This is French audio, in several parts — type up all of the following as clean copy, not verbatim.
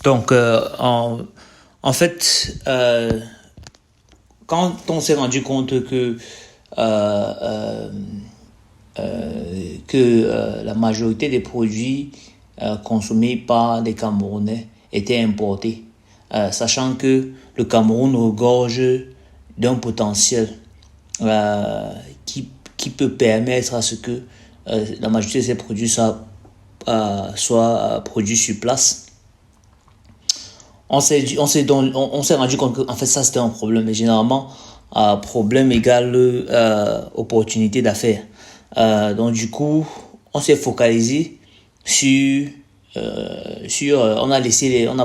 Donc, en fait, quand on s'est rendu compte que la majorité des produits consommés par les Camerounais étaient importés, sachant que le Cameroun regorge d'un potentiel qui peut permettre à ce que la majorité de ces produits soient produits sur place. On s'est rendu compte qu'en fait ça c'était un problème, mais généralement problème égale opportunité d'affaires. Donc du coup on s'est focalisé on a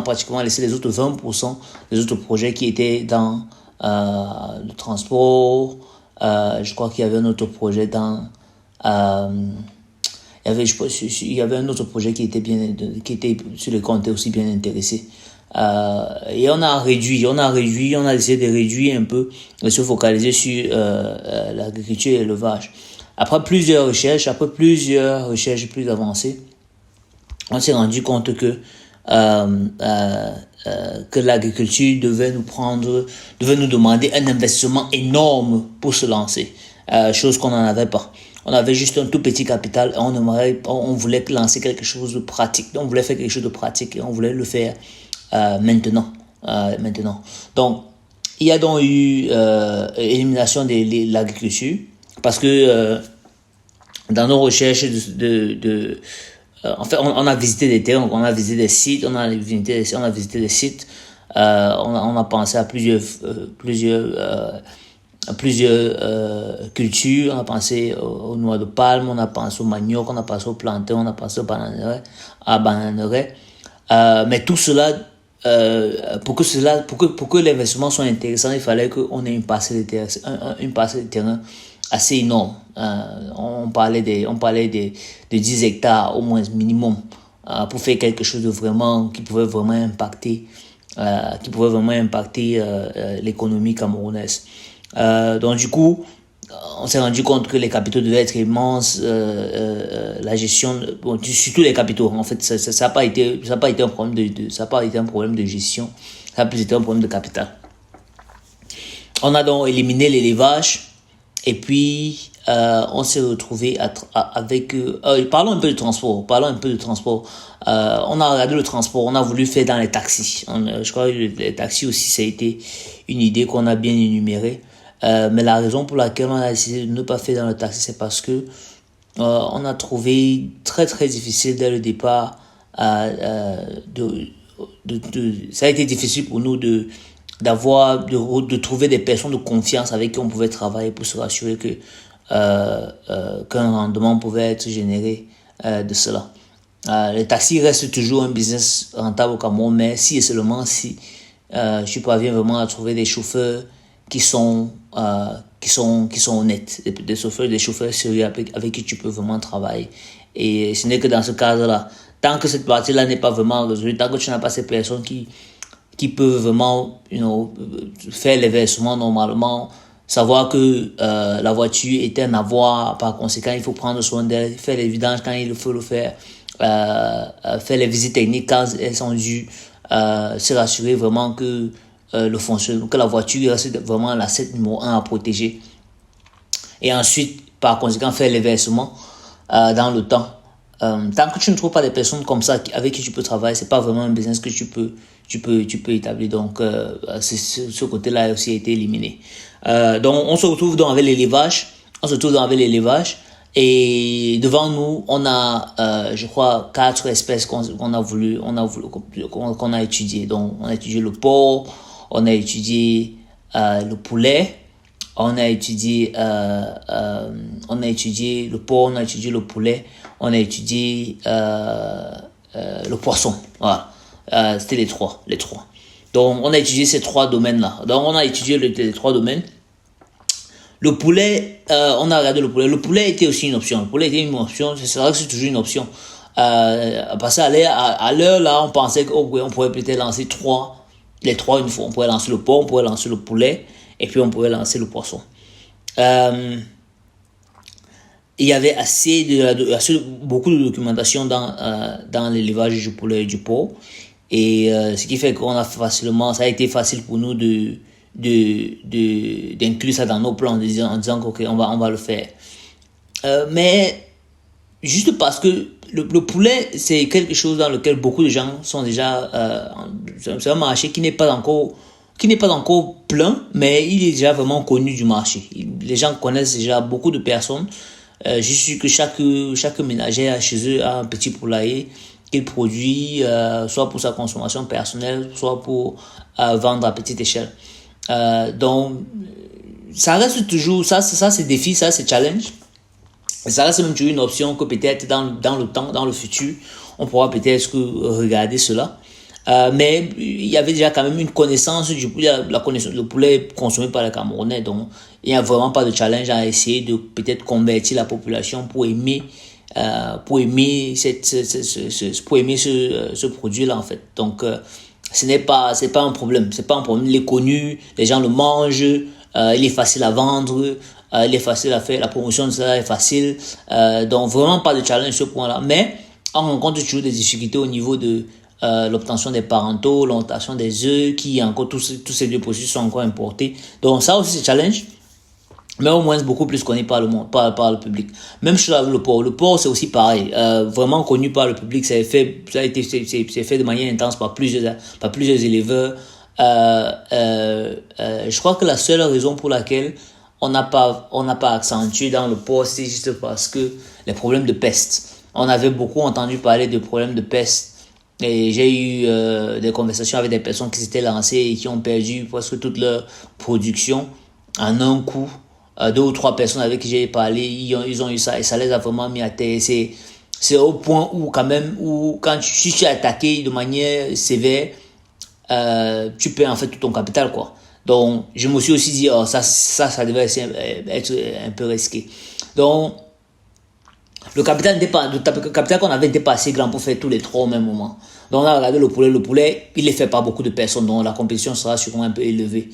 pratiquement laissé les autres 20% des autres projets qui étaient dans le transport. Je crois qu'il y avait un autre projet dans il y avait un autre projet qui était sur lequel on était aussi bien intéressé. Et on a essayé de réduire un peu, de se focaliser sur l'agriculture et l'élevage. Après plusieurs recherches plus avancées, on s'est rendu compte que l'agriculture devait nous demander un investissement énorme pour se lancer, chose qu'on n'en avait pas. On avait juste un tout petit capital et on voulait lancer quelque chose de pratique. On voulait faire quelque chose de pratique et on voulait le faire maintenant. Donc, il y a donc eu élimination de l'agriculture parce que dans nos recherches en fait, on a visité des terrains, on a visité des sites, on a visité des sites. On a pensé à plusieurs cultures. On a pensé aux noix de palme, on a pensé au manioc, on a pensé au plantain, on a pensé à bananerais. Mais tout cela, pour que l'investissement soit intéressant, il fallait qu'on ait une parcelle de terrain assez énorme. On parlait de 10 hectares au moins minimum pour faire quelque chose qui pouvait vraiment impacter l'économie camerounaise. Donc du coup, on s'est rendu compte que les capitaux devaient être immenses, la gestion, surtout les capitaux. En fait, ça n'a pas été un problème de gestion, ça a plus été un problème de capital. On a donc éliminé l'élevage et puis on s'est retrouvé avec parlons un peu de transport. On a regardé le transport, on a voulu faire dans les taxis. Je crois que les taxis aussi, ça a été une idée qu'on a bien énumérée. Mais la raison pour laquelle on a décidé de ne pas faire dans le taxi, c'est parce que on a trouvé très très difficile dès le départ. Ça a été difficile pour nous de trouver des personnes de confiance avec qui on pouvait travailler pour se rassurer qu'un rendement pouvait être généré de cela. Les taxis restent toujours un business rentable au Cameroun, mais si et seulement si tu parviens vraiment à trouver des chauffeurs qui sont honnêtes, des chauffeurs sérieux avec qui tu peux vraiment travailler. Et ce n'est que dans ce cadre-là, tant que cette partie-là n'est pas vraiment résolue, tant que tu n'as pas ces personnes qui peuvent vraiment faire les versements normalement, savoir que la voiture est un avoir, par conséquent il faut prendre soin d'elle, faire les vidanges quand il faut le faire, faire les visites techniques quand elles sont dues, se rassurer vraiment que que la voiture reste vraiment l'asset numéro 1 à protéger. Et ensuite, par conséquent, faire les versements dans le temps. Tant que tu ne trouves pas des personnes comme ça avec qui tu peux travailler, c'est pas vraiment un business que tu peux établir. Donc, ce côté-là aussi a été éliminé. Donc, on se retrouve donc avec l'élevage. Et devant nous, on a, je crois, 4 espèces qu'on a étudiées. Donc, on a étudié le porc, on a étudié le poulet, on a étudié le porc, on a étudié le poulet, on a étudié le poisson. Voilà. C'était les trois. Donc, on a étudié ces 3 domaines-là. Donc, on a étudié les 3 domaines. Le poulet, on a regardé le poulet. Le poulet était aussi une option. C'est vrai que c'est toujours une option. Parce qu'à l'heure là, on pensait qu'on pourrait peut-être lancer les 3 une fois. On pourrait lancer le porc, on pourrait lancer le poulet, et puis on pourrait lancer le poisson. Il y avait beaucoup de documentation dans l'élevage du poulet et du porc. Et ce qui fait qu'on a facilement, ça a été facile pour nous d'inclure ça dans nos plans en disant qu'ok, on va le faire. Mais juste parce que le poulet, c'est quelque chose dans lequel beaucoup de gens sont déjà, c'est un marché qui n'est pas encore plein, mais il est déjà vraiment connu du marché. Les gens connaissent déjà beaucoup de personnes. Je suis sûr que chaque ménagère chez eux a un petit poulailler qu'il produit, soit pour sa consommation personnelle, soit pour vendre à petite échelle. Donc, ça reste toujours, ça c'est défi, ça c'est challenge. Et ça reste même toujours une option que peut-être dans le temps, dans le futur, on pourra peut-être regarder cela. Mais il y avait déjà quand même une connaissance du poulet, la connaissance, le poulet consommé par les Camerounais. Donc, il n'y a vraiment pas de challenge à essayer de peut-être convertir la population pour aimer ce produit-là, en fait. Donc, c'est pas un problème. C'est pas un problème. Il est connu, les gens le mangent, il est facile à vendre, il est facile à faire, la promotion de ça est facile. Donc, vraiment pas de challenge sur ce point-là. Mais, on rencontre toujours des difficultés au niveau de l'obtention des parentaux, l'obtention des œufs, qui encore tous ces deux processus sont encore importés. Donc, ça aussi, c'est challenge. Mais au moins beaucoup plus connu par le monde, par le public. Même chose avec le porc. Le porc, c'est aussi pareil. Vraiment connu par le public. C'est fait de manière intense par plusieurs éleveurs. Je crois que la seule raison pour laquelle on n'a pas accentué dans le porc, c'est juste parce que les problèmes de peste. On avait beaucoup entendu parler de problèmes de peste. Et j'ai eu des conversations avec des personnes qui s'étaient lancées et qui ont perdu presque toute leur production en un coup. 2 ou 3 personnes avec qui j'ai parlé, ils ont eu ça et ça les a vraiment mis à terre. C'est au point où quand si tu es attaqué de manière sévère, tu perds en fait tout ton capital, quoi. Donc, je me suis aussi dit, ça devait être un peu risqué. Donc, le capital qu'on avait n'était pas assez grand pour faire tous les 3 au même moment. Donc on a regardé le poulet, il est fait par beaucoup de personnes, donc la compétition sera sûrement un peu élevée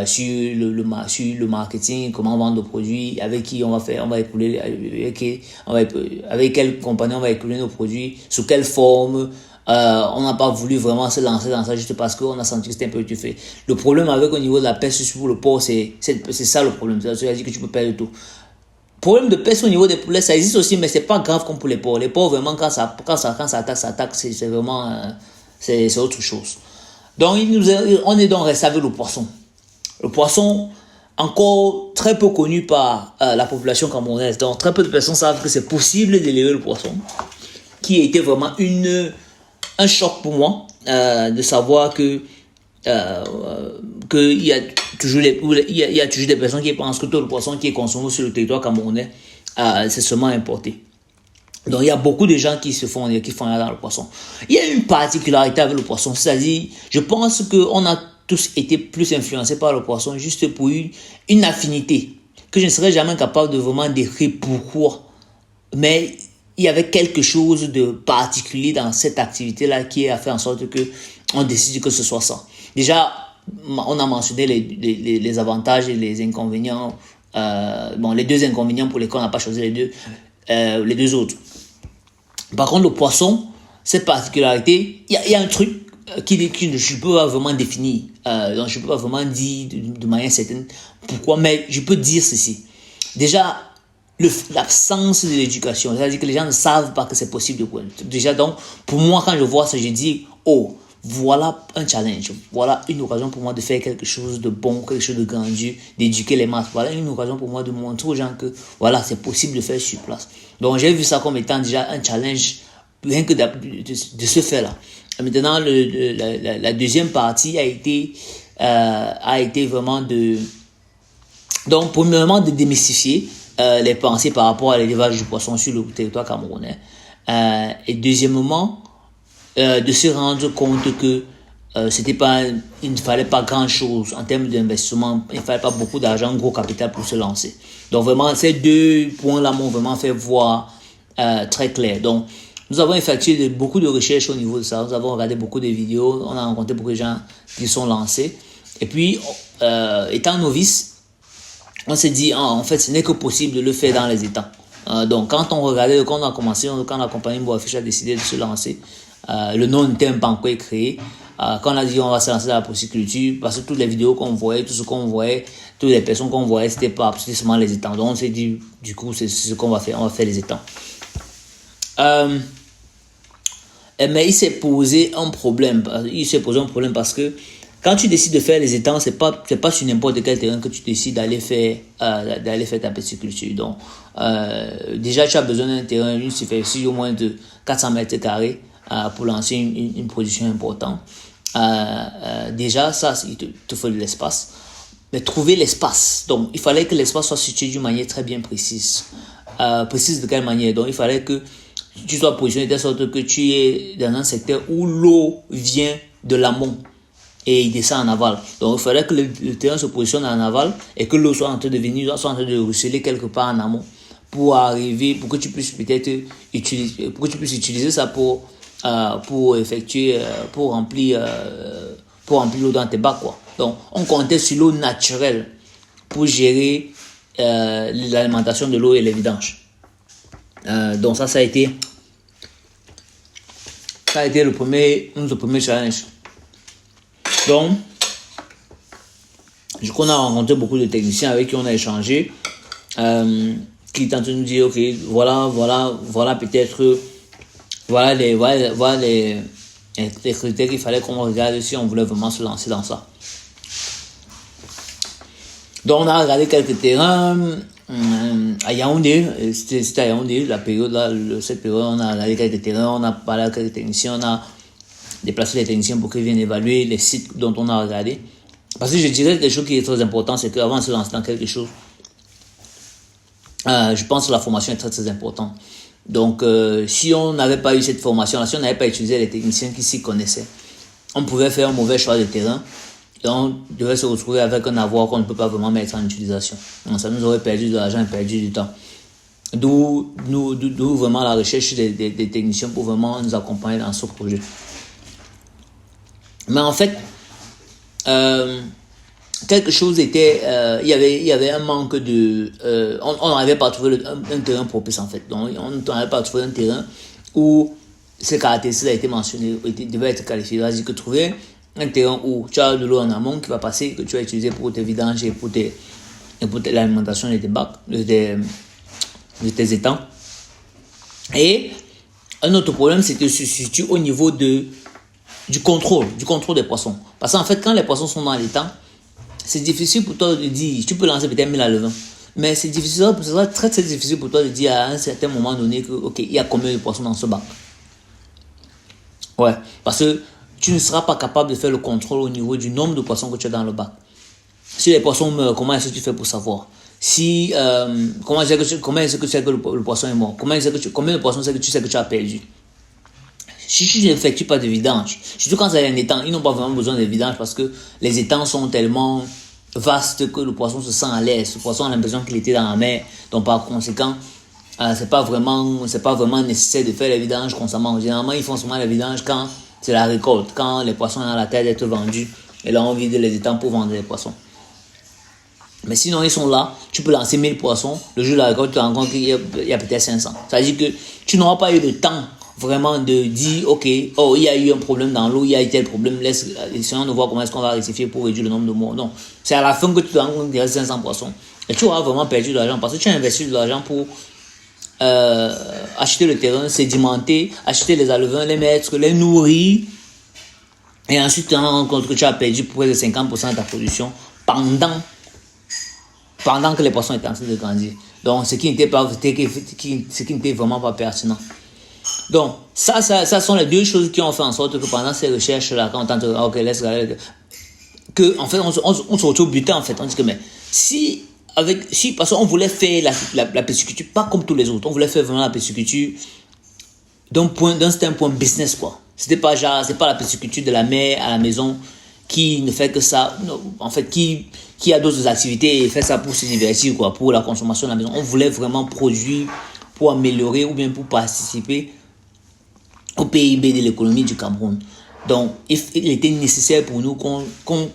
sur le marketing, comment vendre le produit, avec qui avec quelle compagnie on va écouler nos produits, sous quelle forme. On n'a pas voulu vraiment se lancer dans ça juste parce qu'on a senti que c'était un peu étouffé. Le problème avec au niveau de la peste sur le porc, c'est ça le problème. C'est-à-dire que tu peux perdre tout. Problème de peste au niveau des poulets, ça existe aussi, mais c'est pas grave comme pour les porcs. Les porcs, vraiment, quand ça attaque, c'est vraiment, c'est autre chose. Donc, on est donc resté avec le poisson. Le poisson, encore très peu connu par la population camerounaise. Donc, très peu de personnes savent que c'est possible d'élever le poisson. Qui a été vraiment un choc pour moi, de savoir que il y a toujours des personnes qui pensent que tout le poisson qui est consommé sur le territoire camerounais, c'est seulement importé. Donc il y a beaucoup de gens qui font dans le poisson. Il y a une particularité avec le poisson, c'est-à-dire, je pense qu'on a tous été plus influencés par le poisson juste pour une affinité que je ne serais jamais capable de vraiment décrire pourquoi. Mais il y avait quelque chose de particulier dans cette activité-là qui a fait en sorte que on décide que ce soit ça. Déjà, on a mentionné les avantages et les inconvénients. Les 2 inconvénients pour lesquels on n'a pas choisi les deux autres. Par contre, le poisson, cette particularité, il y a un truc que je ne peux pas vraiment définir. Donc, je ne peux pas vraiment dire de manière certaine pourquoi, mais je peux dire ceci. Déjà, l'absence de l'éducation, c'est-à-dire que les gens ne savent pas que c'est possible. Déjà, donc, pour moi, quand je vois ça, je dis, voilà un challenge, voilà une occasion pour moi de faire quelque chose de bon, quelque chose de grandiose, d'éduquer les masses. Voilà une occasion pour moi de montrer aux gens que voilà, c'est possible de faire sur place. Donc j'ai vu ça comme étant déjà un challenge, rien que de ce fait-là. Maintenant, la deuxième partie a été vraiment donc premièrement de démystifier les pensées par rapport à l'élevage du poisson sur le territoire camerounais. Et deuxièmement, de se rendre compte que il ne fallait pas grand chose en termes d'investissement, il ne fallait pas beaucoup d'argent, gros capital pour se lancer. Donc vraiment, ces 2 points-là m'ont vraiment fait voir très clair. Donc, nous avons effectué beaucoup de recherches au niveau de ça, nous avons regardé beaucoup de vidéos, on a rencontré beaucoup de gens qui sont lancés. Et puis, étant novice, on s'est dit, en fait, ce n'est que possible de le faire dans les étangs. Donc, quand on a commencé, quand la compagnie Boafish a décidé de se lancer, Le nom n'était pas encore créé. Quand on a dit on va se lancer dans la pisciculture, parce que toutes les vidéos qu'on voyait, tout ce qu'on voyait, toutes les personnes qu'on voyait, c'était pas absolument les étangs. Donc on s'est dit, du coup, c'est ce qu'on va faire. On va faire les étangs. Mais il s'est posé un problème. Parce que quand tu décides de faire les étangs, c'est pas sur n'importe quel terrain que tu décides d'aller faire ta pisciculture. Donc, déjà, tu as besoin d'un terrain, une superficie au moins de 400 mètres carrés pour lancer une production importante. Déjà, ça, il te faut de l'espace. Mais trouver l'espace. Donc, il fallait que l'espace soit situé d'une manière très bien précise. Précise de quelle manière? Donc, il fallait que tu sois positionné de telle sorte que tu es dans un secteur où l'eau vient de l'amont et il descend en aval. Donc, il fallait que le terrain se positionne en aval et que l'eau soit en train de venir, soit en train de ruisseler quelque part en amont pour que tu puisses peut-être utiliser ça pour remplir l'eau dans tes bacs, quoi. Donc, on comptait sur l'eau naturelle pour gérer l'alimentation de l'eau et les vidanges. Donc ça a été le premier challenge. Donc, on a rencontré beaucoup de techniciens avec qui on a échangé, qui tentent de nous dire, ok, voilà peut-être, voilà les critères qu'il fallait qu'on regarde si on voulait vraiment se lancer dans ça. Donc on a regardé quelques terrains à Yaoundé, c'était à Yaoundé, cette période, on a regardé quelques terrains, on a parlé avec quelques techniciens, on a déplacé les techniciens pour qu'ils viennent évaluer les sites dont on a regardé. Parce que je dirais quelque chose qui est très important, c'est qu'avant de se lancer dans quelque chose, je pense que la formation est très très importante. Donc si on n'avait pas eu cette formation, si on n'avait pas utilisé les techniciens qui s'y connaissaient, on pouvait faire un mauvais choix de terrain. Et on devait se retrouver avec un avoir qu'on ne peut pas vraiment mettre en utilisation. Donc ça nous aurait perdu de l'argent et perdu du temps. D'où vraiment la recherche des techniciens pour vraiment nous accompagner dans ce projet. Mais en fait, quelque chose était... il y avait un manque de... on n'arrivait pas à trouver un terrain propice en fait. Donc on n'arrivait pas à trouver un terrain où ces caractéristiques a été mentionnées, devaient être qualifiées. C'est-à-dire que trouver un terrain où tu as de l'eau en amont qui va passer, que tu vas utiliser pour tes vidanges et pour l'alimentation de tes bacs, de tes étangs. Et un autre problème, c'est que se situe au niveau du contrôle des poissons. Parce qu'en fait, quand les poissons sont dans l'étang, c'est difficile pour toi de dire, tu peux lancer peut-être 1000 à levain, mais c'est très très difficile pour toi de dire à un certain moment donné que, ok, il y a combien de poissons dans ce bac. Ouais, parce que tu ne seras pas capable de faire le contrôle au niveau du nombre de poissons que tu as dans le bac. Si les poissons meurent, comment est-ce que tu fais pour savoir? Comment est-ce que tu sais que le poisson est mort? Combien de poissons c'est que tu sais que tu as perdu? Si tu n'effectues pas de vidange, surtout quand c'est un étang, ils n'ont pas vraiment besoin de vidange parce que les étangs sont tellement vastes que le poisson se sent à l'aise. Le poisson a l'impression qu'il était dans la mer, donc par conséquent, c'est pas vraiment nécessaire de faire les vidanges constamment. Généralement, ils font seulement les vidanges quand c'est la récolte, quand les poissons sont à la terre d'être vendus, et là on vide les étangs pour vendre les poissons. Mais sinon ils sont là, tu peux lancer 1000 poissons, le jour de la récolte tu te rends compte qu'il y a peut-être 500. Ça veut dire que tu n'auras pas eu le temps vraiment de dire ok, il y a eu un problème dans l'eau, il y a eu tel problème, essayons de voir comment est-ce qu'on va rectifier pour réduire le nombre de morts. Non, c'est à la fin que tu te rends compte qu'il y a 500 poissons. Et tu auras vraiment perdu de l'argent parce que tu as investi de l'argent pour acheter le terrain, sédimenter, acheter les alevins, les mettre, les nourrir, et ensuite tu te rends compte que tu as perdu près de 50% de ta production pendant que les poissons étaient en train de grandir. Donc ce qui n'était vraiment pas pertinent. Donc ça sont les deux choses qui ont fait en sorte que pendant ces recherches là, quand on tente ok, laisse que en fait on se retrouve au butin en fait. On dit que mais parce qu'on voulait faire la pisciculture pas comme tous les autres, on voulait faire vraiment la pisciculture d'un certain point business quoi. C'est pas la pisciculture de la mer à la maison qui ne fait que ça, non, en fait qui a d'autres activités et fait ça pour se divertir quoi, pour la consommation de la maison. On voulait vraiment produire pour améliorer ou bien pour participer au PIB de l'économie du Cameroun. Donc il était nécessaire pour nous qu'on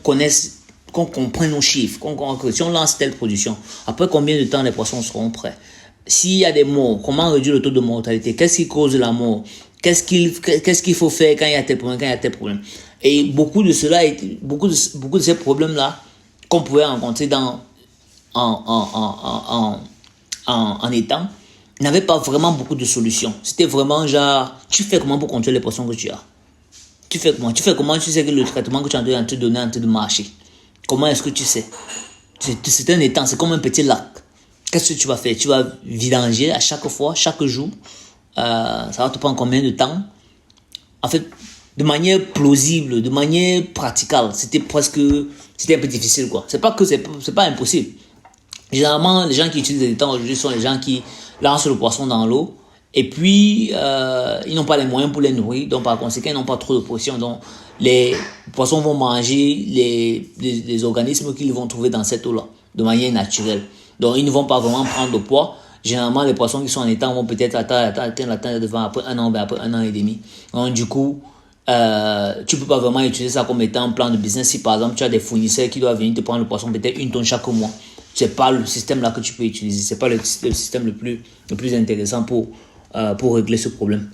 connaisse, qu'on comprenne nos chiffres, que si on lance telle production, après combien de temps les poissons seront prêts? S'il y a des morts, comment réduire le taux de mortalité? Qu'est-ce qui cause la mort? Qu'est-ce qu'il faut faire quand il y a tel problème, quand il y a tel problème. Et beaucoup de cela, beaucoup de ces problèmes-là qu'on pouvait rencontrer en étant, n'avaient pas vraiment beaucoup de solutions. C'était vraiment genre, tu fais comment pour contrôler les poissons que tu as? Tu fais comment tu sais que le traitement que tu es en train de te donner est en train de marcher? Comment est-ce que tu sais? C'est un étang, c'est comme un petit lac. Qu'est-ce que tu vas faire? Tu vas vidanger à chaque fois, chaque jour. Ça va te prendre combien de temps? En fait, de manière plausible, de manière praticable, c'était un peu difficile, quoi. C'est pas impossible. Généralement, les gens qui utilisent les étangs aujourd'hui sont les gens qui lancent le poisson dans l'eau et puis ils n'ont pas les moyens pour les nourrir, donc par conséquent, ils n'ont pas trop de pression. Donc, les poissons vont manger les organismes qu'ils vont trouver dans cette eau-là, de manière naturelle. Donc, ils ne vont pas vraiment prendre de poids. Généralement, les poissons qui sont en étang vont peut-être atteindre la taille devant après un an et demi. Donc, du coup, tu peux pas vraiment utiliser ça comme étant un plan de business. Si par exemple, tu as des fournisseurs qui doivent venir te prendre le poisson peut-être 1 tonne chaque mois, c'est pas le système là que tu peux utiliser. C'est pas le système le plus intéressant pour régler ce problème.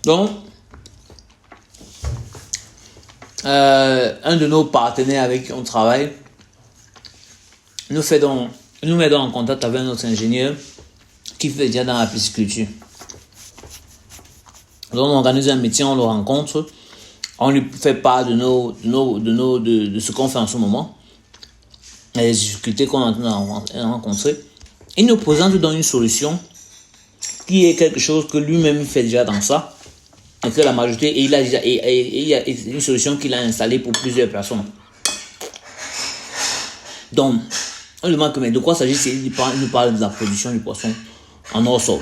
Donc, un de nos partenaires avec qui on travaille nous met en contact avec un autre ingénieur qui fait déjà dans la pisciculture. Donc, on organise un meeting, on le rencontre, on lui fait part de ce qu'on fait en ce moment, les difficultés qu'on est en train de rencontrer. Il nous présente donc une solution qui est quelque chose que lui-même fait déjà dans ça, et que la majorité, il y a une solution qu'il a installée pour plusieurs personnes. Donc, on lui demande mais de quoi s'agit-il? Il nous parle de la production du poisson en hors-sol.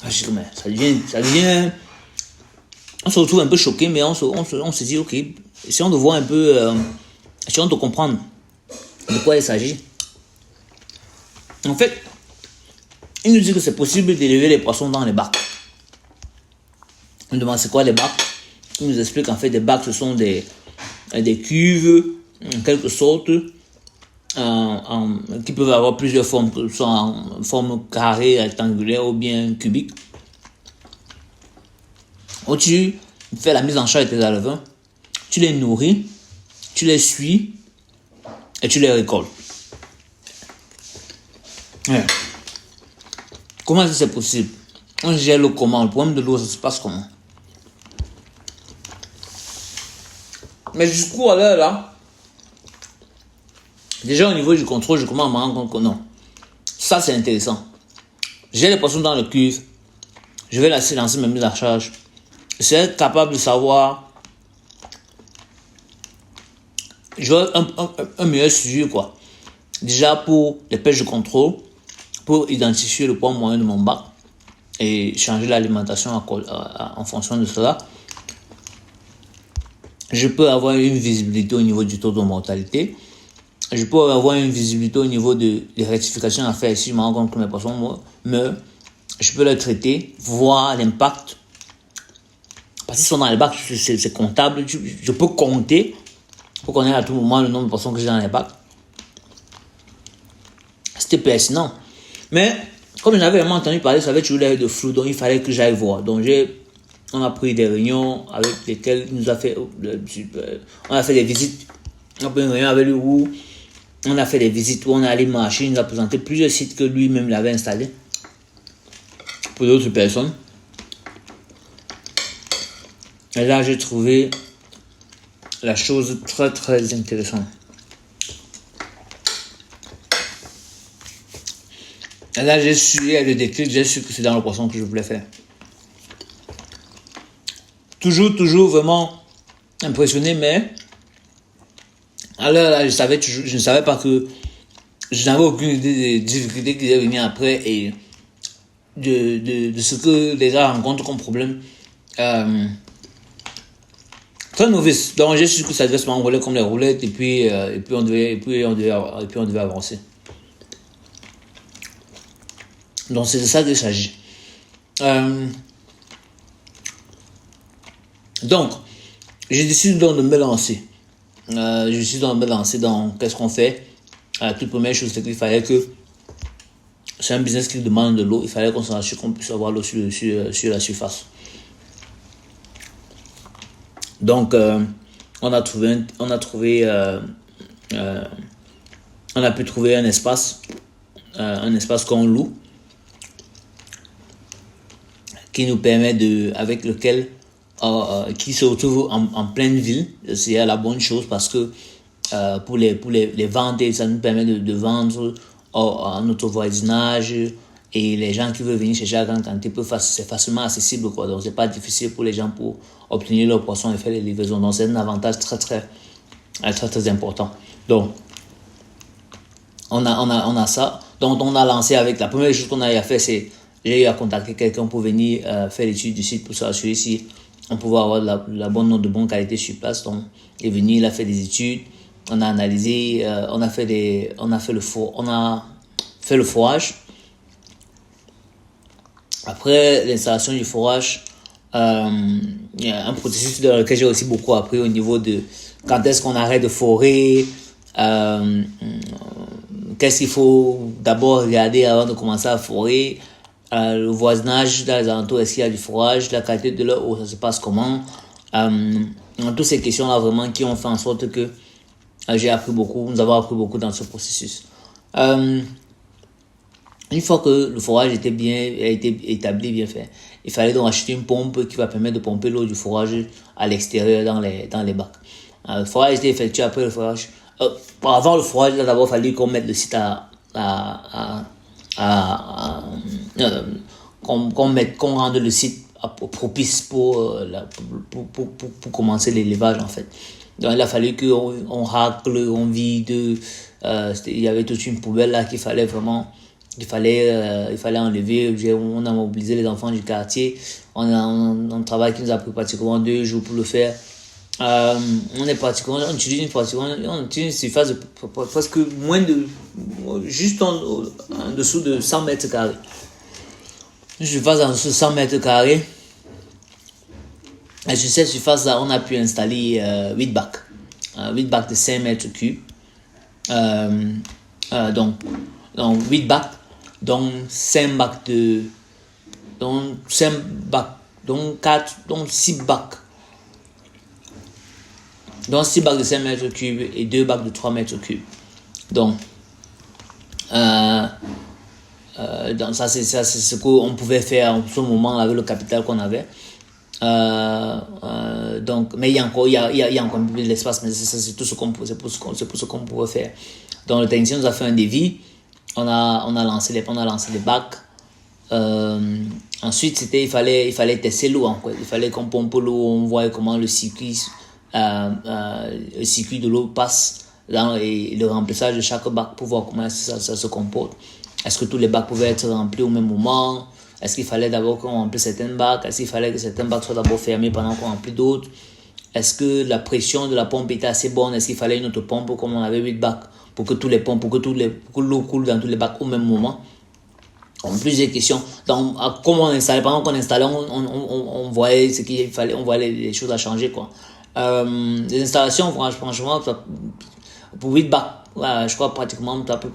Ça devient on se retrouve un peu choqué, mais on se dit, ok, essayons de voir un peu, essayons de comprendre de quoi il s'agit. En fait, il nous dit que c'est possible d'élever les poissons dans les bacs. On nous demande c'est quoi les bacs. Il nous explique qu'en fait, des bacs, ce sont des cuves, en quelque sorte, qui peuvent avoir plusieurs formes, que ce soit en forme carrée, rectangulaire ou bien cubique. Où tu fais la mise en charge de tes alevins, tu les nourris, tu les suis et tu les récoltes. Ouais. Comment est-ce que c'est possible? On gère l'eau comment? Le problème de l'eau, ça se passe comment? Mais jusqu'où à l'heure là, déjà au niveau du contrôle, je commence à me rendre compte que non. Ça c'est intéressant. J'ai les poissons dans le cuve, je vais lancer ma mise en charge. Je suis capable de savoir, je veux un meilleur suivi quoi. Déjà pour les pêches de contrôle, pour identifier le poids moyen de mon bac et changer l'alimentation en fonction de cela. Je peux avoir une visibilité au niveau du taux de mortalité. Je peux avoir une visibilité au niveau des rectifications à faire si je me rends compte que mes poissons meurent. Je peux les traiter, voir l'impact. Parce qu'ils sont dans les bacs, c'est comptable. Je peux compter pour connaître à tout moment le nombre de poissons que j'ai dans les bacs. C'était pertinent. Mais comme je n'avais vraiment entendu parler, ça avait toujours l'air de flou, donc il fallait que j'aille voir. Donc on a pris des réunions avec lesquelles on a fait des visites. On a pris une réunion avec lui où on a fait des visites, où on est allé marcher. Il nous a présenté plusieurs sites que lui-même l'avait installés pour d'autres personnes. Et là, j'ai trouvé la chose très très intéressante. Et là, j'ai su, le déclic, j'ai su que c'est dans le poisson que je voulais faire. Toujours vraiment impressionné, mais alors là, je ne savais pas que je n'avais aucune idée des difficultés qui allaient venir après et de ce que les gens rencontrent comme problème. Très novice. Donc j'ai su que ça devait se m'enrouler comme les roulettes et puis on devait avancer. Donc c'est de ça qu'il s'agit. Donc j'ai décidé donc de me lancer. Dans qu'est-ce qu'on fait. La toute première chose c'est qu'il fallait que c'est un business qui demande de l'eau. Il fallait qu'on s'assure qu'on puisse avoir l'eau sur la surface. Donc, on a pu trouver un espace qu'on loue, qui nous permet avec lequel, qui se retrouve en pleine ville. C'est la bonne chose parce que pour les ventes, ça nous permet de vendre à notre voisinage, et les gens qui veulent venir chercher la grande quantité, c'est facilement accessible, quoi. Donc c'est pas difficile pour les gens pour obtenir leur poisson et faire les livraisons. Donc c'est un avantage très important. Donc on a ça. Donc on a lancé avec, la première chose qu'on a eu à faire, c'est j'ai eu à contacter quelqu'un pour venir faire l'étude du site pour s'assurer si on pouvait avoir de bonne qualité sur place. Donc il est venu, il a fait des études, on a analysé, on a fait le forage. Après l'installation du forage, il y a un processus dans lequel j'ai aussi beaucoup appris au niveau de quand est-ce qu'on arrête de forer, qu'est-ce qu'il faut d'abord regarder avant de commencer à forer, le voisinage dans les alentours, est-ce qu'il y a du forage, la qualité de l'eau, ça se passe comment, toutes ces questions-là vraiment qui ont fait en sorte que nous avons appris beaucoup dans ce processus. Une fois que le forage a été établi, bien fait, il fallait donc acheter une pompe qui va permettre de pomper l'eau du forage à l'extérieur dans les bacs. Le forage a été effectué après le forage. Avant le forage, il a d'abord fallu qu'on mette le site qu'on rende le site propice pour commencer l'élevage, en fait. Donc il a fallu qu'on racle, on vide. Il y avait toute une poubelle là qu'il fallait enlever. On a mobilisé les enfants du quartier. On a un travail qui nous a pris pratiquement 2 jours pour le faire. On utilise une surface de presque juste en dessous de 100 mètres carrés. Une surface en dessous de 100 mètres carrés. Et sur cette surface-là, on a pu installer 8 bacs. 8 bacs de 5 mètres cubes. Donc 8 bacs. Donc 6 bacs. Donc 6 bacs de 5 mètres cubes et 2 bacs de 3 mètres cubes. Donc ça c'est ce qu'on pouvait faire en ce moment avec le capital qu'on avait. Donc, mais il y a encore de l'espace, mais c'est tout ce qu'on pouvait faire. Donc le technicien nous a fait un devis. On a lancé les bacs. Ensuite il fallait tester l'eau, en fait. Il fallait qu'on pompe l'eau, on voit comment le circuit de l'eau passe et le remplissage de chaque bac pour voir comment ça se comporte. Est-ce que tous les bacs pouvaient être remplis au même moment? Est-ce qu'il fallait d'abord qu'on remplisse certains bacs? Est-ce qu'il fallait que certains bacs soient d'abord fermés pendant qu'on remplit d'autres? Est-ce que la pression de la pompe était assez bonne? Est-ce qu'il fallait une autre pompe comme on avait 8 bacs pour que l'eau coule dans tous les bacs au même moment? Plusieurs questions. Donc, comment on installait? Pendant qu'on installait, on voyait ce qu'il fallait, on voyait les choses à changer, quoi. Les installations, franchement, pour 8 bacs, je crois pratiquement peut-être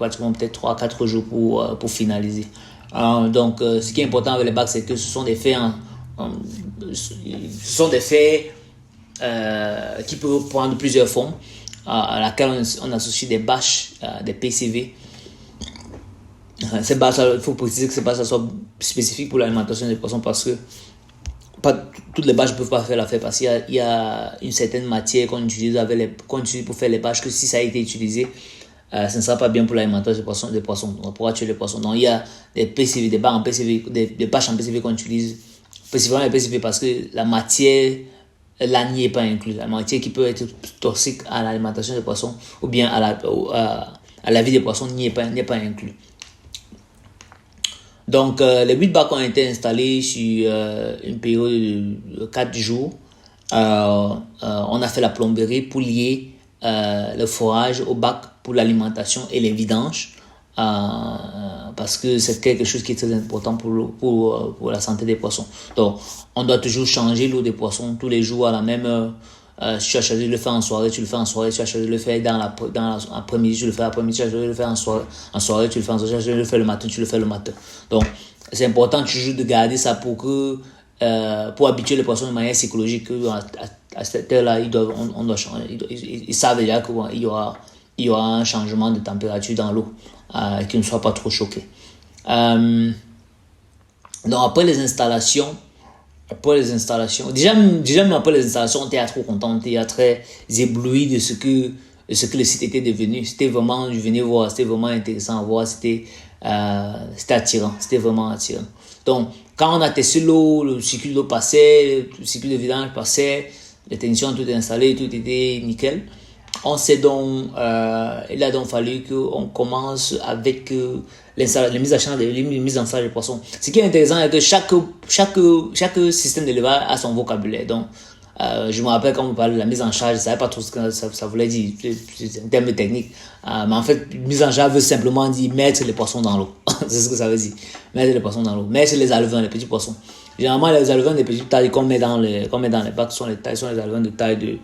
3-4 jours pour finaliser. Donc, ce qui est important avec les bacs, c'est que ce sont des faits qui peuvent prendre plusieurs formes, à laquelle on associe des bâches, des PCV. Ces bâches, il faut préciser que ces bâches soient spécifiques pour l'alimentation des poissons, parce que toutes les bâches ne peuvent pas faire l'affaire, parce qu'il y a une certaine matière qu'on utilise pour faire les bâches, que si ça a été utilisé, ce ne sera pas bien pour l'alimentation des poissons. On pourra tuer les poissons. Donc il y a des PCV, des bâches en PCV, des bâches en PCV qu'on utilise, spécifiquement les PCV, parce que la matière là n'y est pas incluse. La matière qui peut être toxique à l'alimentation des poissons ou bien à la vie des poissons n'y est pas inclus. Donc les 8 bacs ont été installés sur une période de 4 jours. On a fait la plomberie pour lier le forage au bac pour l'alimentation et les vidanges, parce que c'est quelque chose qui est très important pour la santé des poissons. Donc on doit toujours changer l'eau des poissons tous les jours à la même heure. Si tu as choisi de le faire en soirée, tu le fais en soirée. Si tu as choisi de le faire dans l'après-midi, tu le fais l'après-midi. Si tu as choisi de le faire en soirée, tu le fais en soirée. Si tu as choisi de le faire le matin, tu le fais le matin. Donc, c'est important toujours de garder ça pour habituer les poissons de manière psychologique à cette heure-là, on doit changer. Ils savent déjà qu'il y aura un changement de température dans l'eau, qu'ils ne soient pas trop choqués. Donc après les installations, déjà même après les installations, on était trop content, on était très ébloui de ce que le site était devenu. C'était vraiment, je venais voir, c'était vraiment intéressant à voir, c'était attirant, c'était vraiment attirant. Donc, quand on a testé l'eau, le circuit de l'eau passait, le circuit de vidange passait, les techniciens ont tout installé, tout était nickel. Il a donc fallu qu'on commence avec les mises en charge des poissons. Ce qui est intéressant est que chaque système d'élevage a son vocabulaire. Donc, je me rappelle quand on parlait de la mise en charge, je ne savais pas trop ce que ça voulait dire, c'est un terme technique. Mais en fait, mise en charge veut simplement dire mettre les poissons dans l'eau. C'est ce que ça veut dire. Mettre les poissons dans l'eau. Mettre les alevins, les petits poissons. Généralement, les alevins des petites tailles qu'on met dans les bacs sont les alevins de taille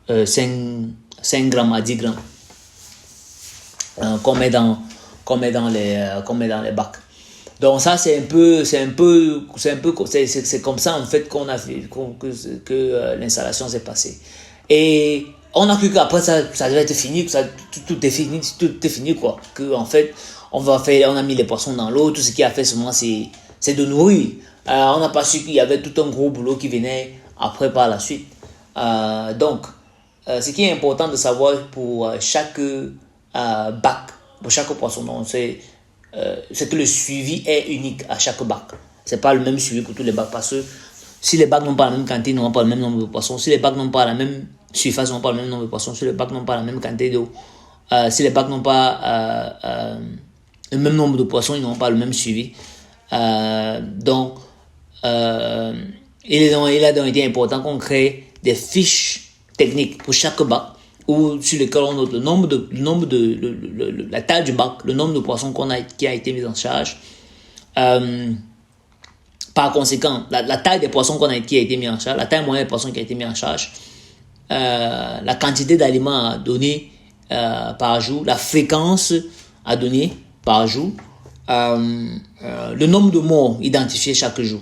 de 5 grammes à 10 grammes. Qu'on met dans les bacs. Donc ça c'est comme ça en fait qu'on a fait que l'installation s'est passée. Et on a cru qu'après ça devait être fini, que tout est fini quoi. Que en fait on a mis les poissons dans l'eau, tout ce qu'il a fait seulement c'est de nourrir. On n'a pas su qu'il y avait tout un gros boulot qui venait après par la suite. Donc ce qui est important de savoir pour chaque bac, pour chaque poisson, c'est que le suivi est unique à chaque bac. C'est pas le même suivi pour tous les bacs parce que si les bacs n'ont pas la même quantité, ils n'auront pas le même nombre de poissons. Si les bacs n'ont pas la même surface, ils n'auront pas le même nombre de poissons. Si les bacs n'ont pas la même quantité d'eau, si les bacs n'ont pas le même nombre de poissons, ils n'auront pas le même suivi. Donc, il a donc été important qu'on crée des fiches techniques pour chaque bac, ou sur lesquels on note la taille du bac, le nombre de poissons qui a été mis en charge. Par conséquent, la taille des poissons qui a été mis en charge, la taille moyenne des poissons qui a été mis en charge, la quantité d'aliments à donner par jour, la fréquence à donner par jour, le nombre de morts identifiés chaque jour.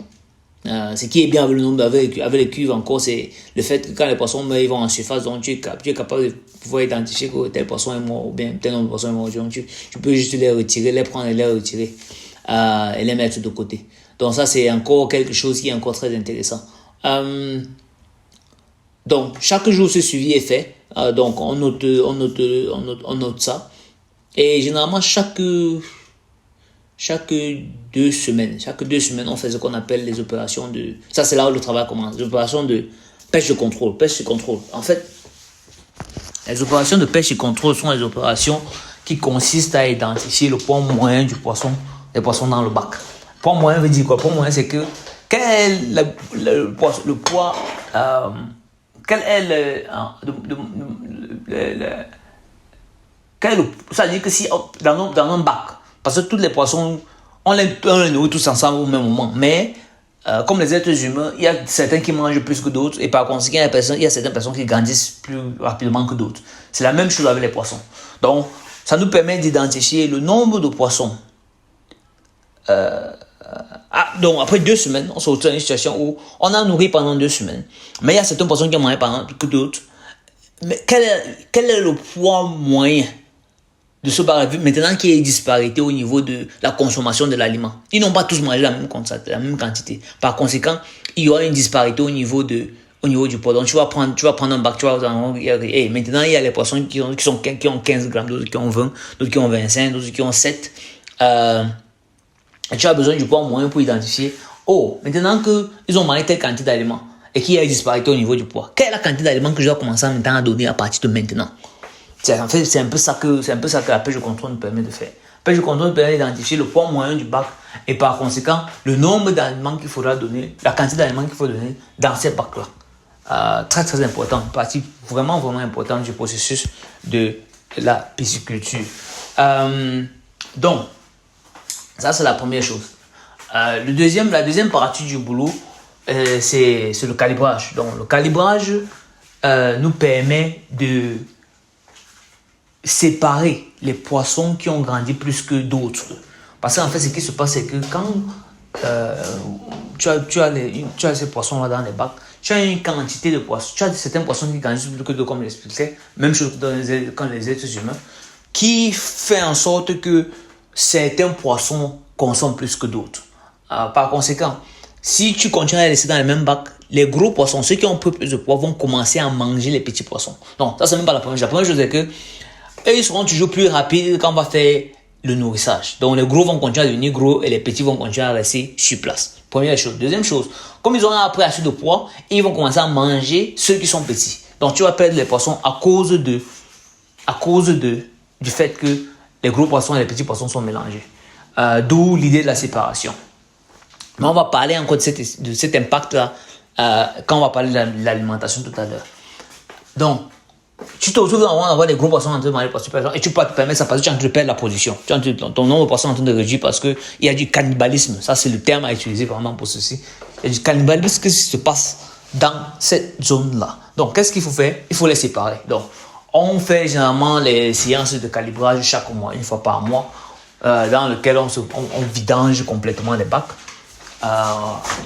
Ce qui est bien avec le nombre avec les cuves encore, c'est le fait que quand les poissons meurent, ils vont en surface, donc tu es capable de pouvoir identifier que tel poisson est mort ou bien tel nombre de poissons est mort. Donc tu peux juste les retirer, les prendre et les retirer et les mettre de côté. Donc ça c'est encore quelque chose qui est encore très intéressant. Donc chaque jour ce suivi est fait. Donc on note ça. Et généralement chaque 2 semaines, on fait ce qu'on appelle les opérations de... Ça, c'est là où le travail commence. Les opérations de pêche de contrôle. En fait, les opérations de pêche et contrôle sont les opérations qui consistent à identifier le poids moyen des poissons dans le bac. Poids moyen veut dire quoi? Poids moyen, c'est que quel est le poids... quel est ça veut dire que si dans un bac, parce que tous les poissons, on les nourrit tous ensemble au même moment. Mais, comme les êtres humains, il y a certains qui mangent plus que d'autres. Et par conséquent, il y a certaines personnes qui grandissent plus rapidement que d'autres. C'est la même chose avec les poissons. Donc, ça nous permet d'identifier le nombre de poissons. Donc, après 2 semaines, on se retrouve dans une situation où on a nourri pendant 2 semaines. Mais il y a certaines poissons qui ont mangé pendant que d'autres. Mais quel est le poids moyen de ce bac maintenant qu'il y a une disparité au niveau de la consommation de l'aliment? Ils n'ont pas tous mangé la même quantité. Par conséquent, il y aura une disparité au niveau du poids. Donc, tu vas prendre un bac, maintenant il y a les poissons qui ont 15 grammes, d'autres qui ont 20, d'autres qui ont 25, d'autres qui ont 7. Tu as besoin du poids moyen pour identifier, maintenant qu'ils ont mangé telle quantité d'aliments et qu'il y a une disparité au niveau du poids, quelle est la quantité d'aliments que je dois commencer maintenant à donner à partir de maintenant? En fait, c'est un peu ça que la pêche de contrôle nous permet de faire. La pêche de contrôle nous permet d'identifier le poids moyen du bac et par conséquent, le nombre d'aliments qu'il faudra donner, la quantité d'aliments qu'il faut donner dans ces bacs-là. Très, très important. Une partie vraiment, vraiment importante du processus de la pisciculture. Donc, ça, c'est la première chose. La deuxième partie du boulot, c'est le calibrage. Donc, le calibrage, nous permet de séparer les poissons qui ont grandi plus que d'autres. Parce qu'en fait, ce qui se passe, c'est que quand tu as ces poissons-là dans les bacs, tu as une quantité de poissons. Tu as certains poissons qui grandissent plus que d'autres, comme je l'expliquais, même chose quand les êtres humains, qui fait en sorte que certains poissons consomment plus que d'autres. Par conséquent, si tu continues à laisser dans les mêmes bacs, les gros poissons, ceux qui ont un peu plus de poids, vont commencer à manger les petits poissons. Donc, ça, c'est même pas la première chose. La première chose, c'est que eux, ils seront toujours plus rapides quand on va faire le nourrissage. Donc, les gros vont continuer à devenir gros et les petits vont continuer à rester sur place. Première chose. Deuxième chose, comme ils auront appris assez de poids, ils vont commencer à manger ceux qui sont petits. Donc, tu vas perdre les poissons à cause du fait que les gros poissons et les petits poissons sont mélangés. D'où l'idée de la séparation. Mais on va parler encore de cet impact-là quand on va parler de l'alimentation tout à l'heure. Donc, tu te retrouves à avoir des gros poissons en train de manger les poissons, et tu peux te permettre ça parce que tu es en train de perdre la position. Ton nombre de poissons est en train de réduire parce qu'il y a du cannibalisme. Ça, c'est le terme à utiliser vraiment pour ceci. Il y a du cannibalisme qui se passe dans cette zone-là. Donc, qu'est-ce qu'il faut faire? Il faut les séparer. Donc, on fait généralement les séances de calibrage chaque mois, une fois par mois, dans lequel on vidange complètement les bacs.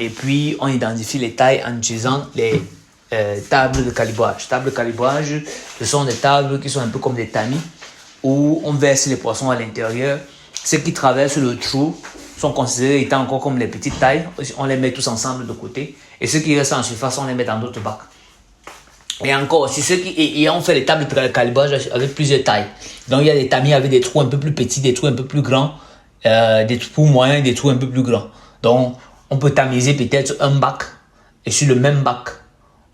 Et puis, on identifie les tailles en utilisant les tables de calibrage. Tables de calibrage, ce sont des tables qui sont un peu comme des tamis où on verse les poissons à l'intérieur. Ceux qui traversent le trou sont considérés étant encore comme les petites tailles. On les met tous ensemble de côté. Et ceux qui restent en surface, on les met dans d'autres bacs. Et encore, si on fait les tables de calibrage avec plusieurs tailles. Donc, il y a des tamis avec des trous un peu plus petits, des trous un peu plus grands, des trous moyens, des trous un peu plus grands. Donc, on peut tamiser peut-être un bac. Et sur le même bac,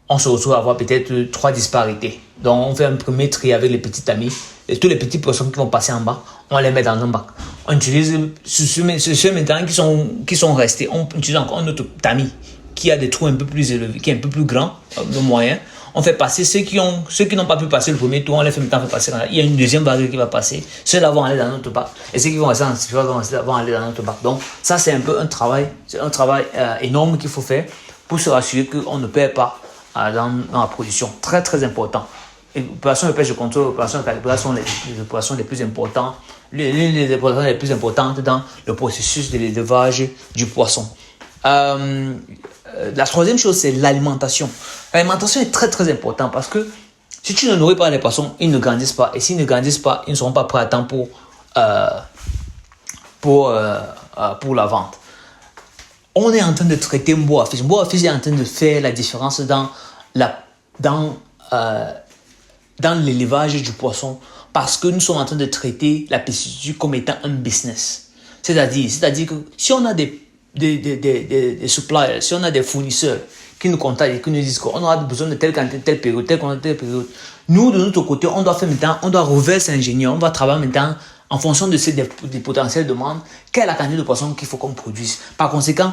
on se retrouve à avoir peut-être 3 disparités. Donc, on fait un premier tri avec les petits tamis. Et tous les petits poissons qui vont passer en bas, on les met dans un bac. On utilise ceux maintenant qui sont restés. On utilise encore un autre tamis qui a des trous un peu plus élevés, qui est un peu plus grand, le moyen. On fait passer ceux qui n'ont pas pu passer le premier tour, on les fait maintenant passer. Il y a une deuxième vague qui va passer. Ceux-là vont aller dans notre bac. Et ceux qui vont rester en surface vont aller dans notre bac. Donc, ça, c'est un peu un travail énorme qu'il faut faire pour se rassurer qu'on ne perd pas dans la production. Très, très important. Et les poissons de pêche de contrôle, les poissons de calibrage sont les poissons les plus importants, l'une des poissons les plus importantes dans le processus de l'élevage du poisson. La troisième chose, c'est l'alimentation. L'alimentation est très, très importante parce que si tu ne nourris pas les poissons, ils ne grandissent pas. Et s'ils ne grandissent pas, ils ne seront pas prêts à temps pour la vente. On est en train de traiter Mboa-Fish. Mboa-Fish est en train de faire la différence dans l'élevage du poisson parce que nous sommes en train de traiter la pisciculture comme étant un business. C'est-à-dire que si on a des suppliers, si on a des fournisseurs qui nous contactent et qui nous disent qu'on aura besoin de telle quantité, telle période, nous, de notre côté, on doit reverser ingénieur, on doit travailler maintenant en fonction des potentielles demandes, quelle est la quantité de poissons qu'il faut qu'on produise. Par conséquent,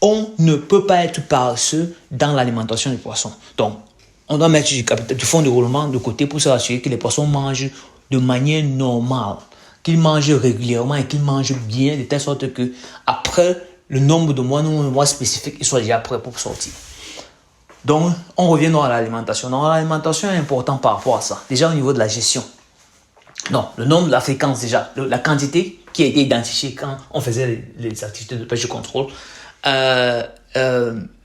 on ne peut pas être paresseux dans l'alimentation des poissons. Donc, on doit mettre du fonds de roulement de côté pour s'assurer que les poissons mangent de manière normale, qu'ils mangent régulièrement et qu'ils mangent bien, de telle sorte que après le nombre de mois spécifiques, ils soient déjà prêts pour sortir. Donc, on revient à l'alimentation. Donc, l'alimentation est importante par rapport à ça. Déjà au niveau de la gestion. Non, le nombre, la fréquence déjà, la quantité qui a été identifiée quand on faisait les activités de pêche de contrôle.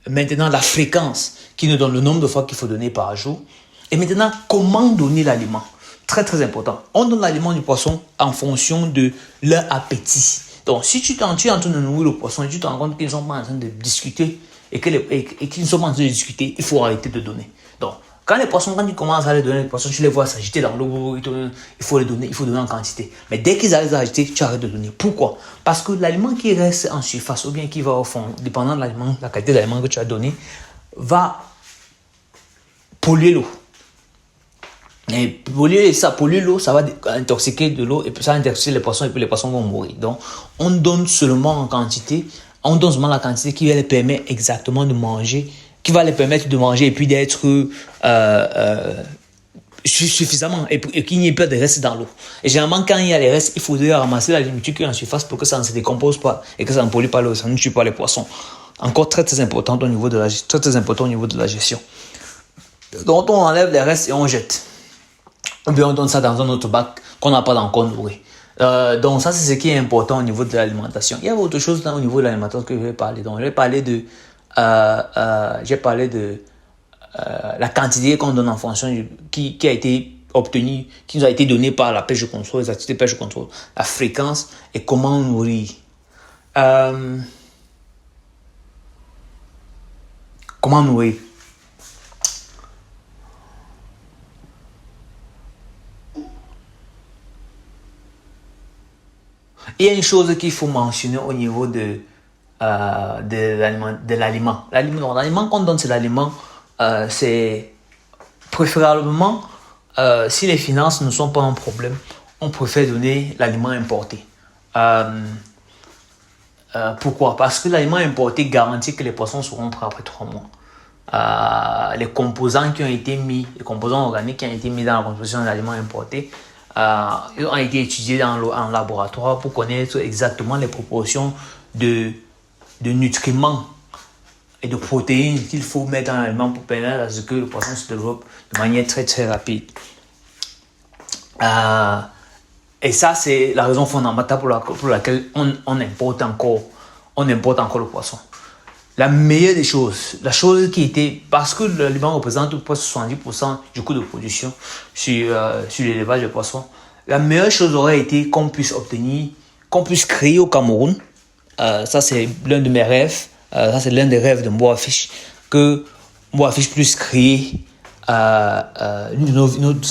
Maintenant, la fréquence qui nous donne le nombre de fois qu'il faut donner par jour. Et maintenant, comment donner l'aliment? Très, très important. On donne l'aliment du poisson en fonction de leur appétit. Donc, si tu es en train de nourrir le poisson et tu te rends compte qu'ils ne sont pas en train de discuter et qu'ils ne sont pas en train de discuter, il faut arrêter de donner. Donc, quand tu commences à les donner, les poissons, tu les vois s'agiter dans l'eau, il faut donner en quantité. Mais dès qu'ils arrêtent d'agiter, tu arrêtes de donner. Pourquoi? Parce que l'aliment qui reste en surface ou bien qui va au fond, dépendant de l'aliment, la qualité de l'aliment que tu as donné, va polluer l'eau. Et polluer l'eau, ça va intoxiquer de l'eau et puis ça va intoxiquer les poissons et puis les poissons vont mourir. Donc, on donne seulement en quantité, on donne seulement la quantité qui va les permettre exactement de manger, qui va les permettre de manger et puis d'être suffisamment et qu'il n'y ait pas de restes dans l'eau. Et généralement, quand il y a les restes, il faudrait ramasser la nourriture qui est en surface pour que ça ne se décompose pas et que ça ne pollue pas l'eau, ça ne tue pas les poissons. Encore très très important au niveau de la gestion. Donc, on enlève les restes et on jette. Ou bien on donne ça dans un autre bac qu'on n'a pas encore nourri. Donc, ça, c'est ce qui est important au niveau de l'alimentation. Il y a autre chose au niveau de l'alimentation que je vais parler. Donc, je vais parler de, la quantité qu'on donne en fonction qui a été obtenue, qui nous a été donnée par la pêche de contrôle, les activités de pêche de contrôle, la fréquence et comment nourrir. Comment nourrir? Il y a une chose qu'il faut mentionner au niveau de l'aliment. L'aliment qu'on donne, c'est l'aliment. C'est préférablement, si les finances ne sont pas un problème, on préfère donner l'aliment importé. Pourquoi? Parce que l'aliment importé garantit que les poissons seront prêts après 3 mois. Les composants qui ont été mis, les composants organiques qui ont été mis dans la composition de l'aliment importé, ils ont été étudiés en laboratoire pour connaître exactement les proportions de nutriments et de protéines qu'il faut mettre dans l'aliment pour permettre à ce que le poisson se développe de manière très très rapide. Et ça, c'est la raison fondamentale pour laquelle on importe encore le poisson. La meilleure des choses, la chose qui était, parce que l'aliment représente presque 70% du coût de production sur l'élevage de poissons, la meilleure chose aurait été qu'on puisse créer au Cameroun. Ça, c'est l'un de mes rêves. Ça, c'est l'un des rêves de Mboa-Fish, que Mboa-Fish puisse créer. Ça,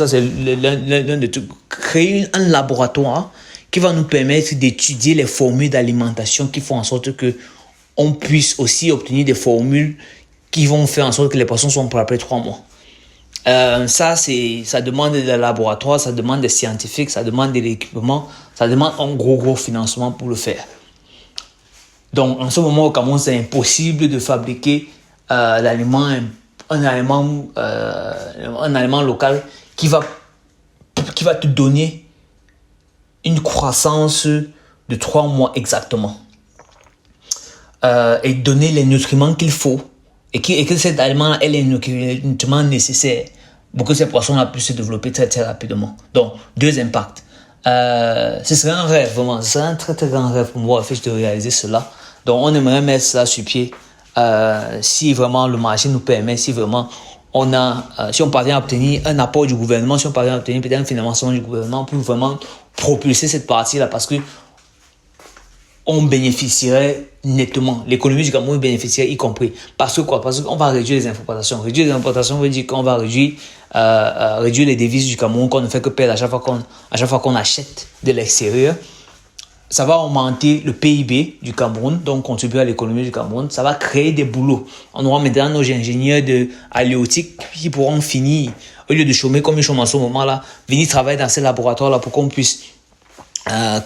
c'est l'un de trucs. Créer un laboratoire qui va nous permettre d'étudier les formules d'alimentation qui font en sorte que on puisse aussi obtenir des formules qui vont faire en sorte que les poissons soient prêts après 3 mois. Ça demande des laboratoires, ça demande des scientifiques, ça demande de l'équipement, ça demande un gros financement pour le faire. Donc, en ce moment, au Cameroun, c'est impossible de fabriquer un aliment local qui va te donner une croissance de 3 mois exactement. Et donner les nutriments qu'il faut et que cet aliment ait les nutriments nécessaires pour que ces poissons-là puissent se développer très très rapidement. Donc, 2 impacts. Ce serait un rêve, vraiment. Ce serait un très très grand rêve pour moi de réaliser cela. Donc, on aimerait mettre ça sur pied si vraiment le marché nous permet, si vraiment si on parvient à obtenir un apport du gouvernement, si on parvient à obtenir peut-être un financement du gouvernement pour vraiment propulser cette partie-là, parce que on bénéficierait nettement. L'économie du Cameroun bénéficierait y compris. Parce que quoi? Parce qu'on va réduire les importations. Réduire les importations veut dire qu'on va réduire les devises du Cameroun qu'on ne fait que perdre à chaque fois qu'on achète de l'extérieur. Ça va augmenter le PIB du Cameroun, donc contribuer à l'économie du Cameroun. Ça va créer des boulots. On aura maintenant nos ingénieurs de halieutique qui pourront finir, au lieu de chômer comme ils chôment en ce moment-là, venir travailler dans ces laboratoires-là pour qu'on puisse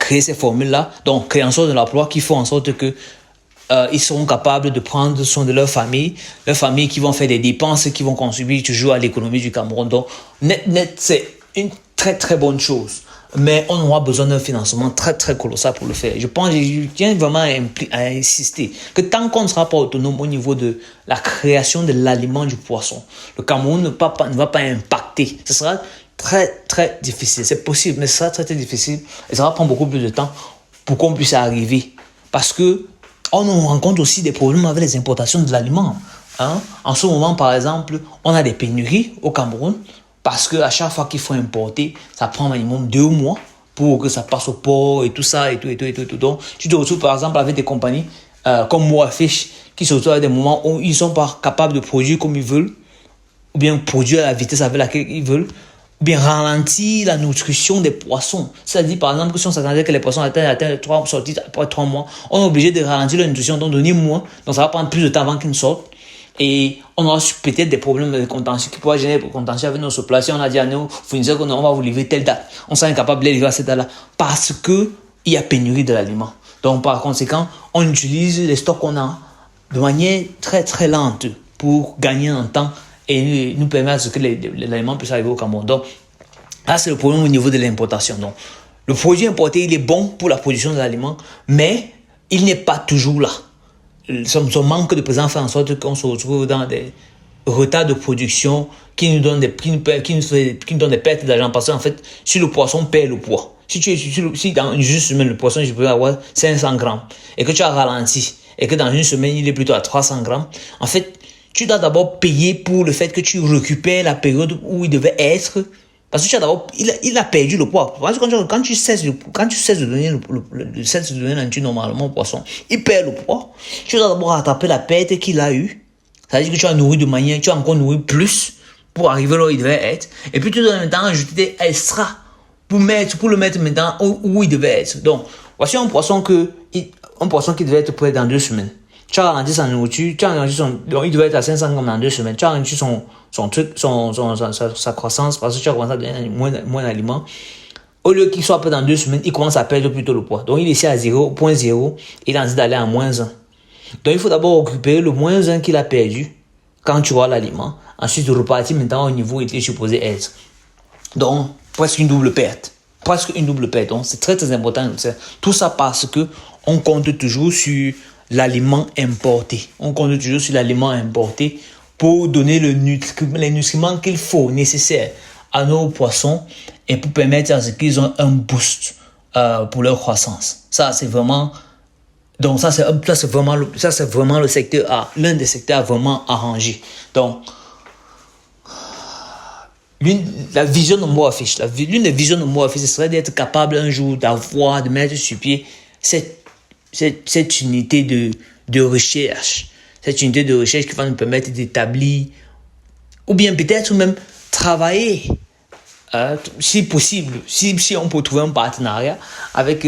créer ces formules-là, donc création de l'emploi qui font en sorte que ils seront capables de prendre soin de leur famille qui vont faire des dépenses qui vont contribuer toujours à l'économie du Cameroun. Donc, net, c'est une très très bonne chose. Mais on aura besoin d'un financement très très colossal pour le faire. Je tiens vraiment à insister que tant qu'on ne sera pas autonome au niveau de la création de l'aliment du poisson, le Cameroun ne va pas impacter. Ce sera très très difficile. C'est possible, mais ce sera très très difficile et ça va prendre beaucoup plus de temps pour qu'on puisse arriver. Parce que on rencontre aussi des problèmes avec les importations de l'aliment. En ce moment, par exemple, on a des pénuries au Cameroun parce qu'à chaque fois qu'il faut importer, ça prend un minimum 2 mois pour que ça passe au port et tout ça et tout. Donc, tu te retrouves par exemple avec des compagnies comme Mboa-Fish qui se retrouvent à des moments où ils ne sont pas capables de produire comme ils veulent ou bien produire à la vitesse avec laquelle ils veulent, ou bien ralentir la nutrition des poissons. C'est-à-dire, par exemple, que si on s'attendait que les poissons atteignent 3 sorties après 3 mois, on est obligé de ralentir la nutrition, donc donner moins. Donc, ça va prendre plus de temps avant qu'ils ne sortent. Et on aura peut-être des problèmes de contentieux qui pourraient générer des contentieux avec nos suppliers. Si on a dit à nos fournisseurs qu'on va vous livrer telle date, on sera incapable de les livrer à cette date-là parce qu'il y a pénurie de l'aliment. Donc, par conséquent, on utilise les stocks qu'on a de manière très très lente pour gagner en temps et nous permettre que l'aliment puisse arriver au Cameroun. Donc, là, c'est le problème au niveau de l'importation. Donc, le produit importé, il est bon pour la production de l'aliment, mais il n'est pas toujours là. Son manque de présence fait en sorte qu'on se retrouve dans des retard de production qui nous donne qui nous donne des pertes d'argent. Parce qu'en fait, si le poisson perd le poids, si dans une semaine, le poisson, je peux avoir 500 grammes, et que tu as ralenti, et que dans une semaine, il est plutôt à 300 grammes, en fait, tu dois d'abord payer pour le fait que tu récupères la période où il devait être. Parce que tu as d'abord, il a perdu le poids. Parce que quand tu cesses de donner la nourriture normalement au poisson, il perd le poids. Tu dois d'abord rattraper la perte qu'il a eue. Ça veut dire que tu as nourri de manière, tu as encore nourri plus pour arriver là où il devait être. Et puis tu dois maintenant ajouter des extras pour le mettre maintenant où il devait être. Donc, voici un poisson qui devait être prêt dans 2 semaines. Tu as ralenti sa nourriture, donc il devait être à 500 grammes dans 2 semaines. Tu as ralenti sa croissance parce que tu as commencé à donner moins d'aliments. Au lieu qu'il soit prêt dans 2 semaines, il commence à perdre plutôt le poids. Donc il est ici à 0.0 et il a envie d'aller à -1. Donc il faut d'abord récupérer le -1 qu'il a perdu quand tu vois l'aliment. Ensuite, repartir maintenant au niveau où il était supposé être. Donc, presque une double perte. Donc, c'est très très important. Tout ça parce que on compte toujours sur l'aliment importé. Pour donner les nutriments qu'il faut, nécessaires à nos poissons et pour permettre à ce qu'ils ont un boost pour leur croissance. Ça, c'est vraiment le secteur A, l'un des secteurs vraiment arrangés. Donc, l'une des visions de Moaffish, ce serait d'être capable un jour de mettre sur pied cette unité de recherche. Cette unité de recherche qui va nous permettre d'établir, ou bien peut-être même travailler, si possible, si on peut trouver un partenariat avec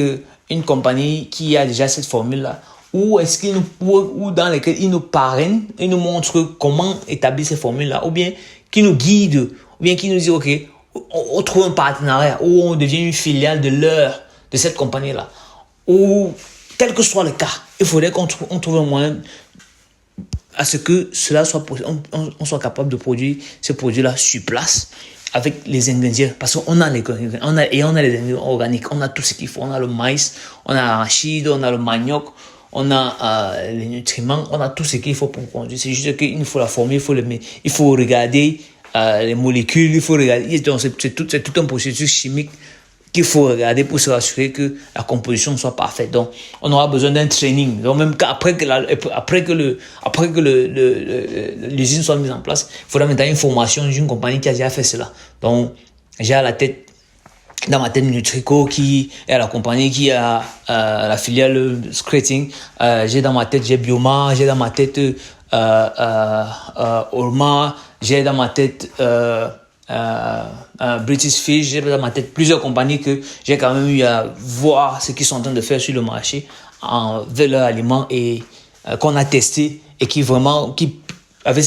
une compagnie qui a déjà cette formule-là, ou dans laquelle ils nous parrainent, ils nous montrent comment établir ces formules-là, ou bien qui nous guident, ou bien qui nous disent, ok, on trouve un partenariat, ou on devient une filiale de cette compagnie-là, ou quel que soit le cas, il faudrait qu'on trouve un moyen à ce que cela soit possible, on soit capable de produire ces produits-là sur place avec les ingrédients, parce qu'on a les ingrédients organiques, on a tout ce qu'il faut, on a le maïs, on a l'arachide, on a le manioc, on a les nutriments, on a tout ce qu'il faut pour produire. C'est juste qu'il nous faut la formule, il faut regarder les molécules, il faut regarder, donc c'est tout un processus chimique qu'il faut regarder pour se rassurer que la composition soit parfaite. Donc, on aura besoin d'un training. Donc, même après que l'usine soit mise en place, il faudra maintenant une formation d'une compagnie qui a déjà fait cela. Donc, j'ai dans ma tête Nutrico qui est la compagnie qui a la filiale Scrating. J'ai dans ma tête Bioma, j'ai dans ma tête Olma, j'ai dans ma tête British Fish, j'ai dans ma tête plusieurs compagnies que j'ai quand même eu à voir ce qu'ils sont en train de faire sur le marché avec leurs aliments et qu'on a testé et avec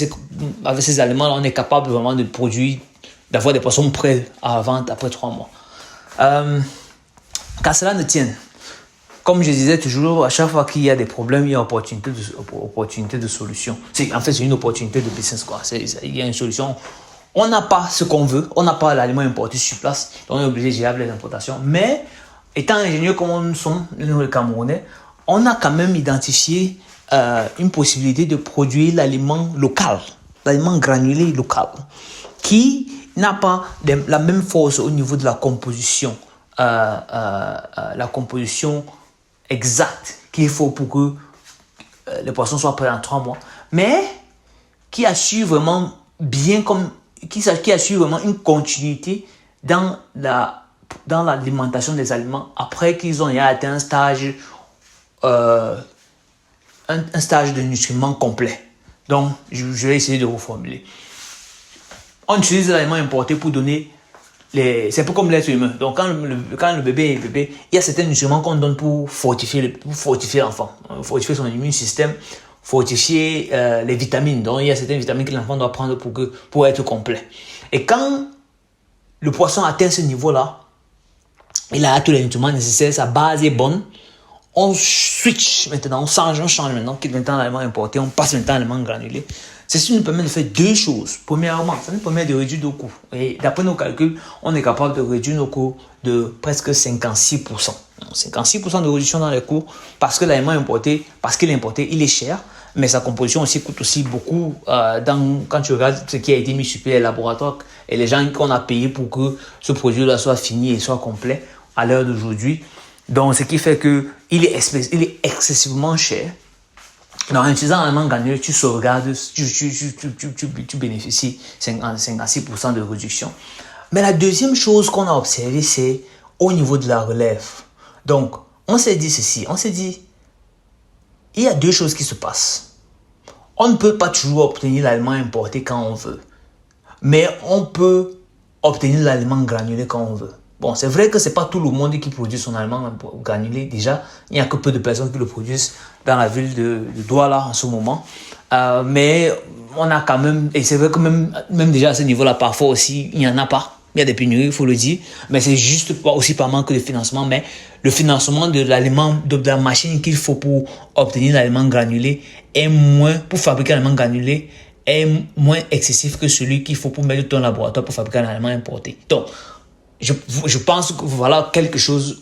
ces aliments-là, on est capable vraiment de produire, d'avoir des poissons prêts à vendre après 3 mois. Qu'à cela ne tienne, comme je disais toujours, à chaque fois qu'il y a des problèmes, il y a opportunité de solution. C'est une opportunité de business, quoi. Il y a une solution. On n'a pas ce qu'on veut, on n'a pas l'aliment importé sur place, donc on est obligé de gérer les importations. Mais, étant ingénieux comme nous sommes, nous les Camerounais, on a quand même identifié une possibilité de produire l'aliment local, l'aliment granulé local, qui n'a pas la même force au niveau de la composition, exacte qu'il faut pour que les poissons soient prêts en 3 mois, mais qui assure vraiment qui assure vraiment une continuité dans l'alimentation des aliments après qu'ils ont atteint un stage de nutriments complet. Donc, je vais essayer de reformuler. On utilise l'aliment importé pour donner c'est un peu comme l'être humain. Donc, quand le bébé est bébé, il y a certains nutriments qu'on donne pour fortifier l'enfant, fortifier son immune système, fortifier les vitamines. Donc, il y a certaines vitamines que l'enfant doit prendre pour être complet. Et quand le poisson atteint ce niveau-là, il a tous les nutriments nécessaires, sa base est bonne, on switch maintenant, on change maintenant, quitte maintenant l'aliment importé, on passe maintenant à l'aliment granulé. Ceci nous permet de faire 2 choses. Premièrement, ça nous permet de réduire nos coûts. Et d'après nos calculs, on est capable de réduire nos coûts de presque 56%. 56% de réduction dans les coûts parce que l'aliment importé, parce qu'il est importé, il est cher. mais sa composition aussi coûte aussi beaucoup quand tu regardes ce qui a été mis sur pied les laboratoires et les gens qu'on a payé pour que ce produit-là soit fini et soit complet à l'heure d'aujourd'hui. Donc, ce qui fait qu'il est excessivement cher. Donc, en utilisant un aliment granulé, tu sauvegardes, tu bénéficies 56% de réduction. Mais la deuxième chose qu'on a observée, c'est au niveau de la relève. Donc, on s'est dit ceci, il y a deux choses qui se passent. On ne peut pas toujours obtenir l'aliment importé quand on veut, mais on peut obtenir l'aliment granulé quand on veut. Bon, c'est vrai que ce n'est pas tout le monde qui produit son aliment granulé. Déjà, il n'y a que peu de personnes qui le produisent dans la ville de Douala en ce moment. Mais on a quand même, et c'est vrai que même déjà à ce niveau-là, parfois aussi, il n'y en a pas. Il y a des pénuries, il faut le dire. Mais c'est juste aussi par manque de financement. Mais le financement de l'aliment, de la machine qu'il faut pour obtenir l'aliment granulé est moins, pour fabriquer l'aliment granulé, est moins excessif que celui qu'il faut pour mettre dans ton laboratoire pour fabriquer un aliment importé. Donc, je pense que voilà quelque chose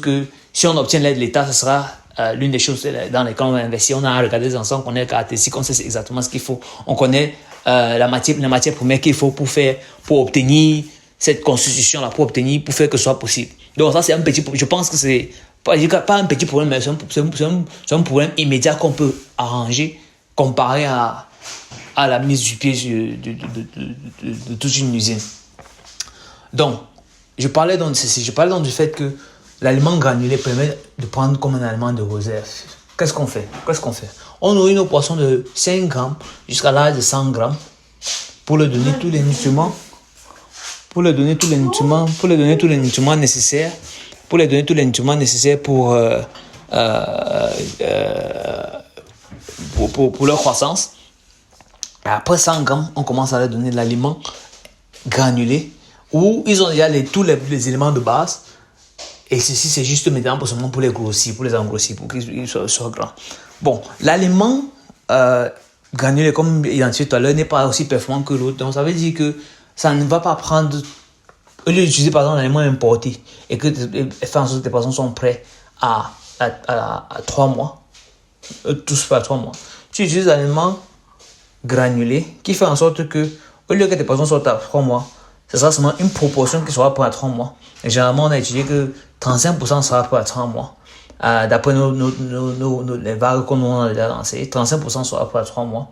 que si on obtient l'aide de l'État, ce sera l'une des choses dans lesquelles on va investir. On a regardé les ensembles, on connaît les caractéristiques, on sait exactement ce qu'il faut. On connaît la matière première qu'il faut pour obtenir cette constitution-là, pour faire que ce soit possible. Donc ça, c'est un petit problème. Je pense que c'est pas un petit problème, mais c'est un problème immédiat qu'on peut arranger comparé à la mise du pied de toute une usine. Donc, je parlais donc du fait que l'aliment granulé permet de prendre comme un aliment de réserve. Qu'est-ce qu'on fait? On nourrit nos poissons de 5 grammes jusqu'à l'âge de 100 grammes pour leur donner tous les nutriments, nécessaires, pour leur croissance. Et après 100 grammes, on commence à leur donner de l'aliment granulé où ils ont déjà tous les éléments de base. Et ceci, c'est juste maintenant pour les grossir, pour les engrossir, pour qu'ils soient grands. Bon, l'aliment granulé, comme identifié tout à l'heure, n'est pas aussi performant que l'autre. Donc, ça veut dire que ça ne va pas prendre... Au lieu d'utiliser, par exemple, l'aliment importé et faire en sorte que tes poissons sont prêts à 3 mois, tous pas à 3 mois, tu utilises l'aliment granulé qui fait en sorte que, au lieu que tes poissons soient à 3 mois, ce sera seulement une proportion qui sera prête à 3 mois. Et généralement, on a étudié que 35% sera prêt à 3 mois. D'après les vagues qu'on a déjà lancées, 35% sera prêt à 3 mois.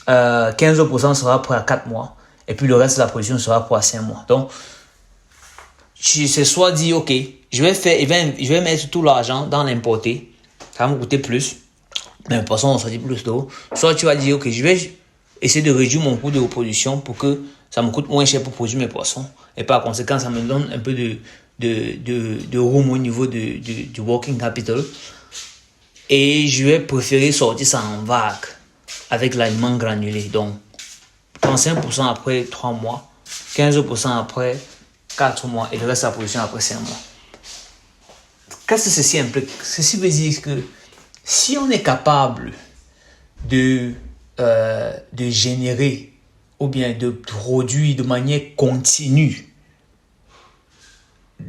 15% sera prêt à 4 mois. Et puis le reste de la production sera prêt à 5 mois. Donc, c'est soit dit, ok, je vais mettre tout l'argent dans l'importé. Ça va me coûter plus. Mais de toute façon, on sortit plus d'eau. Soit tu vas dire, ok, je vais essayer de réduire mon coût de reproduction pour que ça me coûte moins cher pour produire mes poissons. Et par conséquent, ça me donne un peu de room au niveau du working capital. Et je vais préférer sortir ça en vague avec l'aliment granulé. Donc, 35% après 3 mois, 15% après 4 mois et le reste de la production après 5 mois. Qu'est-ce que ceci implique? Ceci veut dire que si on est capable de générer ou bien de produire de manière continue,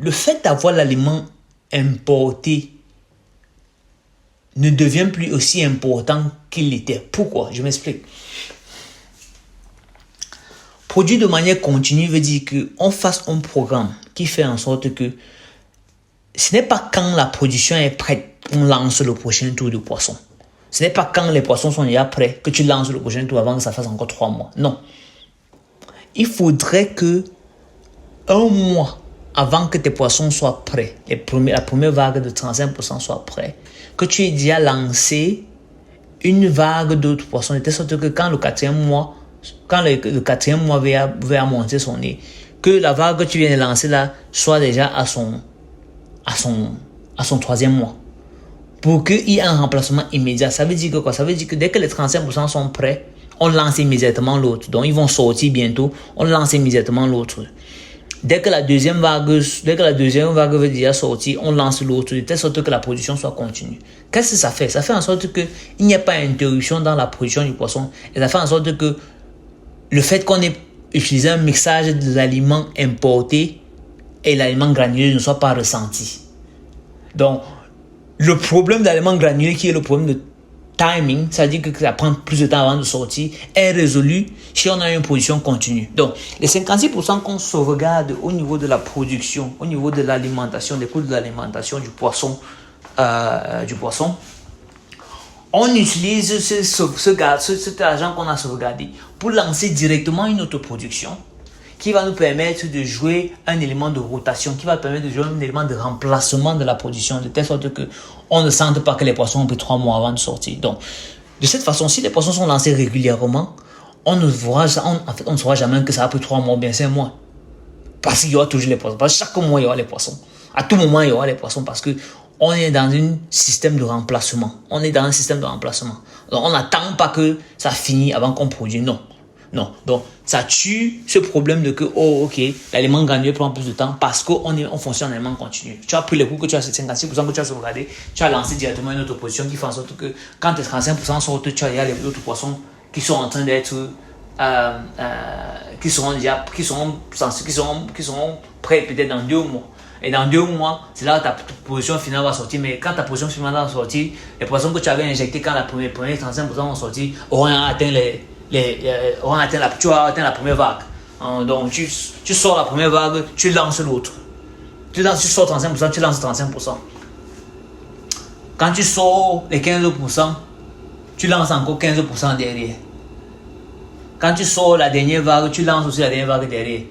le fait d'avoir l'aliment importé ne devient plus aussi important qu'il l'était. Pourquoi? Je m'explique. Produire de manière continue veut dire qu'on fasse un programme qui fait en sorte que ce n'est pas quand la production est prête qu'on lance le prochain tour de poisson. Ce n'est pas quand les poissons sont déjà prêts que tu lances le prochain tour avant que ça fasse encore 3 mois. Non. Il faudrait que 1 mois avant que tes poissons soient prêts, la première vague de 35% soit prête, que tu aies déjà lancé une vague d'autres poissons, de telle sorte que quand le quatrième mois va monter son nez, que la vague que tu viens de lancer là soit déjà à son 3e mois. Pour qu'il y ait un remplacement immédiat. Ça veut dire que quoi? Ça veut dire que dès que les 35% sont prêts, on lance immédiatement l'autre. Donc, ils vont sortir bientôt. On lance immédiatement l'autre. Dès que la deuxième vague veut déjà sortir, on lance l'autre de telle sorte que la production soit continue. Qu'est-ce que ça fait? Ça fait en sorte qu'il n'y ait pas d'interruption dans la production du poisson. Et ça fait en sorte que le fait qu'on ait utilisé un mixage de l'aliments importé et l'aliment granulé ne soit pas ressenti. Donc, le problème d'aliment granulé qui est le problème de timing, ça veut dire que ça prend plus de temps avant de sortir, est résolu si on a une production continue. Donc, les 56% qu'on sauvegarde au niveau de la production, au niveau de l'alimentation, des coûts de l'alimentation du poisson, on utilise cet argent qu'on a sauvegardé pour lancer directement une autoproduction qui va nous permettre de jouer un élément de rotation, qui va permettre de jouer un élément de remplacement de la production, de telle sorte qu'on ne sente pas que les poissons ont pris 3 mois avant de sortir. Donc, de cette façon, si les poissons sont lancés régulièrement, on ne saura jamais que ça a pris 3 mois ou bien 5 mois. Parce qu'il y aura toujours les poissons. Parce que chaque mois, il y aura les poissons. À tout moment, il y aura les poissons parce que on est dans un système de remplacement. Donc, on n'attend pas que ça finisse avant qu'on produise. Non. Donc, ça tue ce problème de que, l'aliment gagné prend plus de temps parce qu'on fonctionne en aliment continu. Tu as pris les coûts que tu as, 56% que tu as sauvegardé, tu as lancé directement une autre position qui fait en sorte que quand tes 35% sortent, il y a les autres poissons qui sont en train d'être, qui seront prêts peut-être dans 2 mois. Et dans 2 mois, c'est là que ta position finale va sortir. Mais quand ta position finale va sortir, les poissons que tu avais injectés quand les premiers 35% vont sortir auront atteint tu as atteint la première vague. Donc tu sors la première vague, tu lances l'autre. Tu sors 35%, tu lances 35%. Quand tu sors les 15%, tu lances encore 15% derrière. Quand tu sors la dernière vague, tu lances aussi la dernière vague derrière.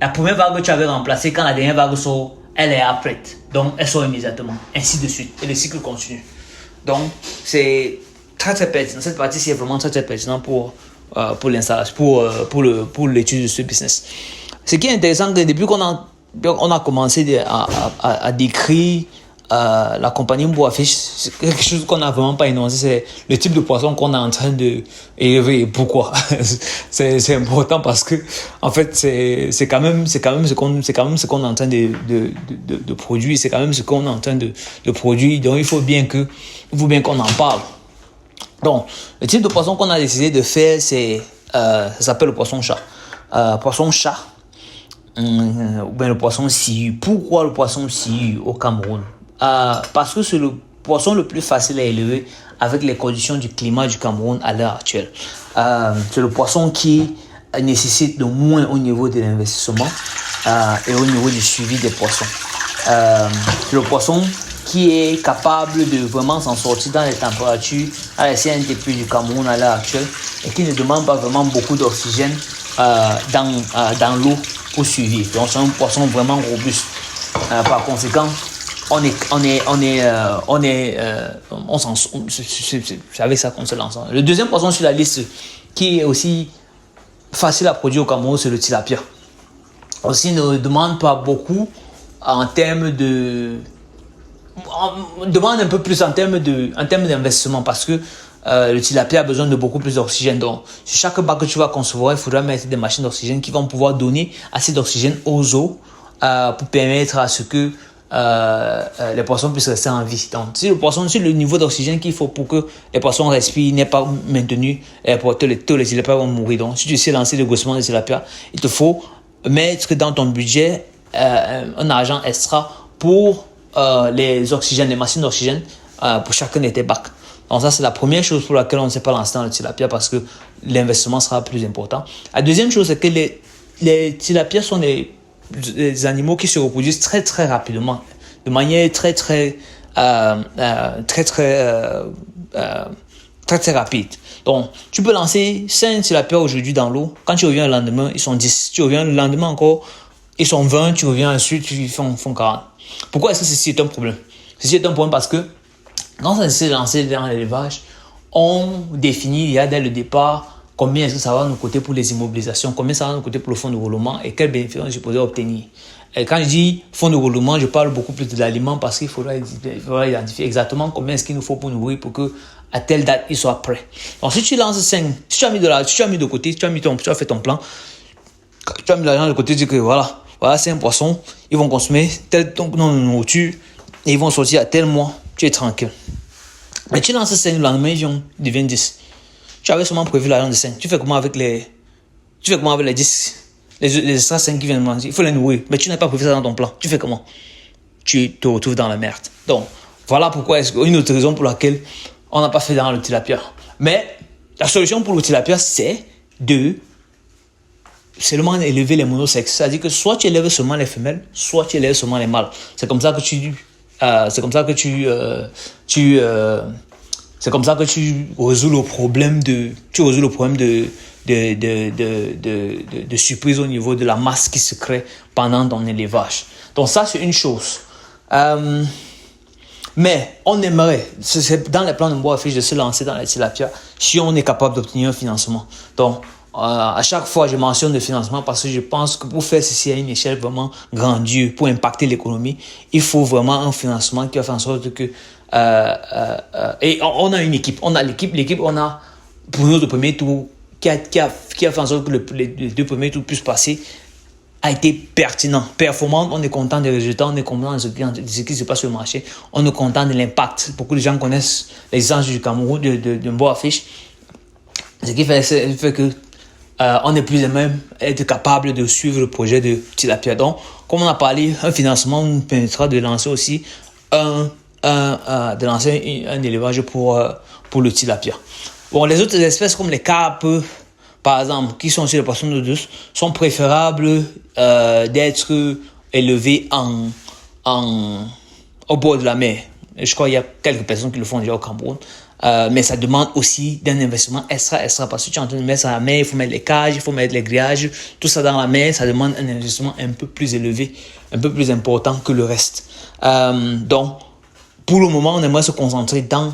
La première vague que tu avais remplacée, quand la dernière vague sort, elle est prête. Donc elle sort immédiatement. Ainsi de suite. Et le cycle continue. Donc c'est très pertinent. Cette partie-ci est vraiment très pertinent pour l'installation, pour l'étude de ce business. Ce qui est intéressant, c'est que depuis qu'on a commencé à décrire la compagnie Mboafish, c'est quelque chose qu'on n'a vraiment pas énoncé, c'est le type de poisson qu'on est en train d'élever et pourquoi. c'est important parce que en fait c'est quand même ce qu'on est en train de produire, c'est quand même ce qu'on est en train de produire. Donc il faut bien qu'on en parle. Donc, le type de poisson qu'on a décidé de faire, ça s'appelle le poisson chat. Ou bien le poisson sciure. Pourquoi le poisson sciure au Cameroun? Parce que c'est le poisson le plus facile à élever avec les conditions du climat du Cameroun à l'heure actuelle. C'est le poisson qui nécessite le moins au niveau de l'investissement et au niveau du suivi des poissons. C'est le poisson qui est capable de vraiment s'en sortir dans les températures à la CNTP du Cameroun à l'heure actuelle et qui ne demande pas vraiment beaucoup d'oxygène dans l'eau pour survivre. Donc c'est un poisson vraiment robuste. Par conséquent, c'est avec ça qu'on se lance. Le deuxième poisson sur la liste qui est aussi facile à produire au Cameroun, c'est le tilapia. Aussi ne demande pas beaucoup en termes de... On demande un peu plus en termes d'investissement parce que le tilapia a besoin de beaucoup plus d'oxygène. Donc, sur chaque bac que tu vas concevoir, il faudra mettre des machines d'oxygène qui vont pouvoir donner assez d'oxygène aux eaux pour permettre à ce que les poissons puissent rester en vie. Donc, si le niveau d'oxygène qu'il faut pour que les poissons respirent n'est pas maintenu, tous les tilapias vont mourir. Donc, si tu sais lancer le grossement de tilapia, il te faut mettre dans ton budget un argent extra pour les oxygènes, les machines d'oxygène pour chacun de tes bacs. Donc ça, c'est la première chose pour laquelle on ne sait pas lancer dans le tilapia parce que l'investissement sera plus important. La deuxième chose, c'est que les tilapias sont des animaux qui se reproduisent très très rapidement, de manière très rapide. Donc, tu peux lancer 5 tilapias aujourd'hui dans l'eau. Quand tu reviens le lendemain, ils sont 10. Tu reviens le lendemain encore, ils sont 20. Tu reviens ensuite, ils font 40. Pourquoi est-ce que ceci est un problème? Ceci est un problème parce que quand on essaie de lancer dans l'élevage, on définit dès le départ combien est-ce que ça va nous coûter pour les immobilisations, combien ça va nous coûter pour le fonds de roulement et quel bénéfice on est supposé obtenir. Et quand je dis fonds de roulement, je parle beaucoup plus de l'aliment parce qu'il faudra identifier exactement combien est-ce qu'il nous faut pour nourrir pour que à telle date il soit prêt. Donc si tu lances 5, si tu as mis de côté, tu as fait ton plan, tu as mis l'argent de côté, tu dis que voilà c'est un poisson, ils vont consommer tel nombre de nourriture et ils vont sortir à tel mois, tu es tranquille. Mais tu lances 5, le lendemain ils deviennent 10. Tu avais seulement prévu l'argent de 5. Tu fais comment avec les 10? Les extra 5 qui viennent de manger, il faut les nourrir. Mais tu n'as pas prévu ça dans ton plan. Tu fais comment? Tu te retrouves dans la merde. Donc, voilà pourquoi une autre raison pour laquelle on n'a pas fait dans le tilapia. Mais la solution pour le tilapia, c'est de seulement élever les monosexes. C'est-à-dire que soit tu élèves seulement les femelles, soit tu élèves seulement les mâles. C'est comme ça que tu résous le problème de surprise au niveau de la masse qui se crée pendant ton élevage. Donc ça, c'est une chose. Mais on aimerait, c'est dans les plans de Mboa Fish de se lancer dans les tilapia si on est capable d'obtenir un financement. Donc, à chaque fois, je mentionne le financement parce que je pense que pour faire ceci à une échelle vraiment grandiose, pour impacter l'économie, il faut vraiment un financement qui va faire en sorte que... et on a une équipe. On a l'équipe, on a pour notre premier tour qui a fait en sorte que les deux premiers tours puissent passer, a été pertinent, performant. On est content des résultats, on est content de ce qui se passe sur le marché, on est content de l'impact. Beaucoup de gens connaissent l'existence du Cameroun, de Mboa Fish. Ce qui fait que on est plus ou moins être capable de suivre le projet de tilapia. Donc, comme on a parlé, un financement nous permettra de lancer aussi un élevage pour le tilapia. Bon, les autres espèces comme les carpes, par exemple, qui sont sur les poissons d'eau douce, sont préférables d'être élevés au bord de la mer. Et je crois qu'il y a quelques personnes qui le font déjà au Cameroun. Mais ça demande aussi d'un investissement extra, parce que tu es en train de mettre ça dans la mer, il faut mettre les cages, il faut mettre les grillages, tout ça dans la mer, ça demande un investissement un peu plus élevé, un peu plus important que le reste. Donc, pour le moment, on aimerait se concentrer dans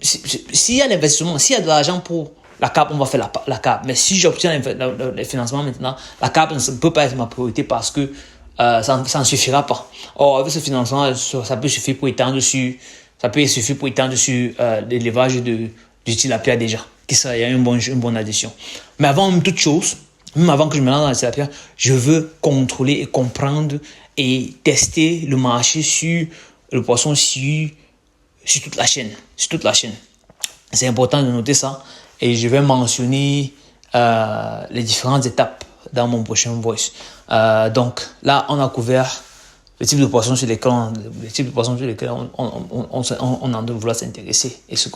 s'il y a l'investissement, s'il y a de l'argent pour la CAP, on va faire la CAP. Mais si j'obtiens le financement maintenant, la CAP ne peut pas être ma priorité parce que ça ne suffira pas. Or, avec ce financement, ça peut suffire pour étendre sur l'élevage du tilapia déjà. Il y a une bonne addition. Mais avant toute chose, même avant que je me lance dans le tilapia, je veux contrôler et comprendre et tester le marché sur le poisson sur toute la chaîne. C'est important de noter ça. Et je vais mentionner les différentes étapes dans mon prochain voice. Donc là, on a couvert le type de poisson sur lesquels on en doit vouloir s'intéresser et ce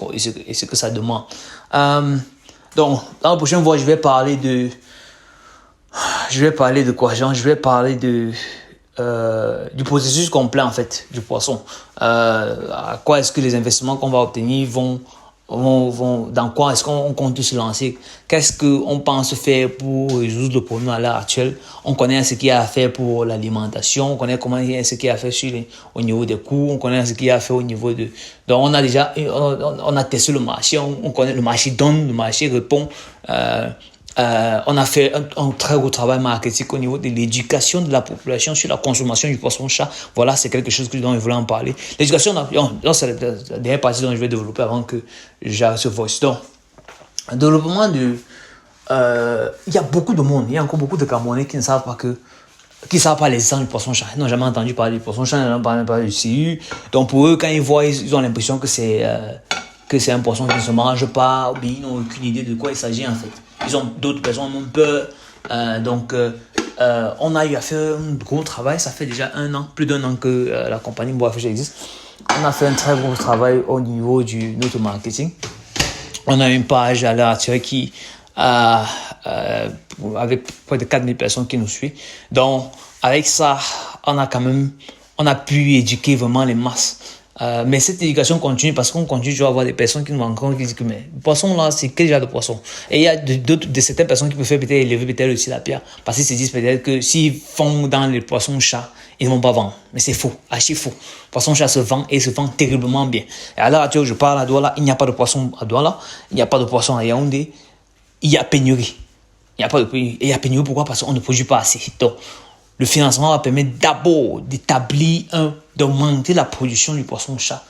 que ça demande. Donc, dans le prochain voice, je vais parler de quoi, genre, je vais parler du processus complet en fait du poisson. À quoi est-ce que les investissements qu'on va obtenir vont dans quoi est-ce qu'on compte se lancer, qu'est-ce qu'on pense faire pour résoudre le problème à l'heure actuelle. On connaît ce qu'il y a à faire pour l'alimentation, on connaît ce qu'il y a à faire au niveau des coûts, on connaît ce qu'il y a à faire au niveau de... Donc on a testé le marché, on connaît le marché donne, le marché répond. On a fait un très gros travail marketing au niveau de l'éducation de la population sur la consommation du poisson-chat. Voilà, c'est quelque chose dont je voulais en parler. L'éducation, c'est la dernière partie dont je vais développer avant que j'arrête ce voice. Donc, le développement il y a beaucoup de monde, il y a encore beaucoup de Camerounais qui ne savent pas l'existence du poisson-chat. Ils n'ont jamais entendu parler du poisson-chat, ils n'ont jamais parlé du CU. Donc, pour eux, quand ils voient, ils ont l'impression que c'est un poisson qui ne se mange pas, ou bien ils n'ont aucune idée de quoi il s'agit en fait. D'autres personnes ont peur. On a eu à faire un gros travail. Ça fait déjà plus d'un an que la compagnie Mboa Fish existe. On a fait un très gros travail au niveau de notre marketing. On a une page à l'heure actuelle qui avec près de 4000 personnes qui nous suivent. Donc, avec ça, on a pu éduquer vraiment les masses. Mais cette éducation continue parce qu'on continue toujours à avoir des personnes qui nous rencontrent qui disent que mais le poisson là c'est quel genre de poisson, et il y a de certaines personnes qui préfèrent peut-être élever peut-être le tilapia parce qu'ils se disent peut-être que s'ils font dans les poissons chats ils ne vont pas vendre. Mais c'est faux, archi faux. Le poisson chat se vend et se vend terriblement bien. Et à l'heure actuelle je parle à Douala, il n'y a pas de poisson à Douala, il n'y a pas de poisson à Yaoundé, il y a pénurie. Il y a pénurie pourquoi? Parce qu'on ne produit pas assez. Donc le financement va permettre d'abord d'augmenter la production du poisson-chat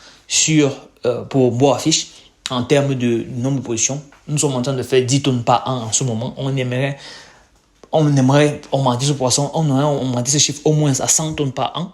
pour Mboa Fish en termes de nombre de productions. Nous sommes en train de faire 10 tonnes par an en ce moment. On aimerait augmenter ce poisson, on aimerait augmenter ce chiffre au moins à 100 tonnes par an.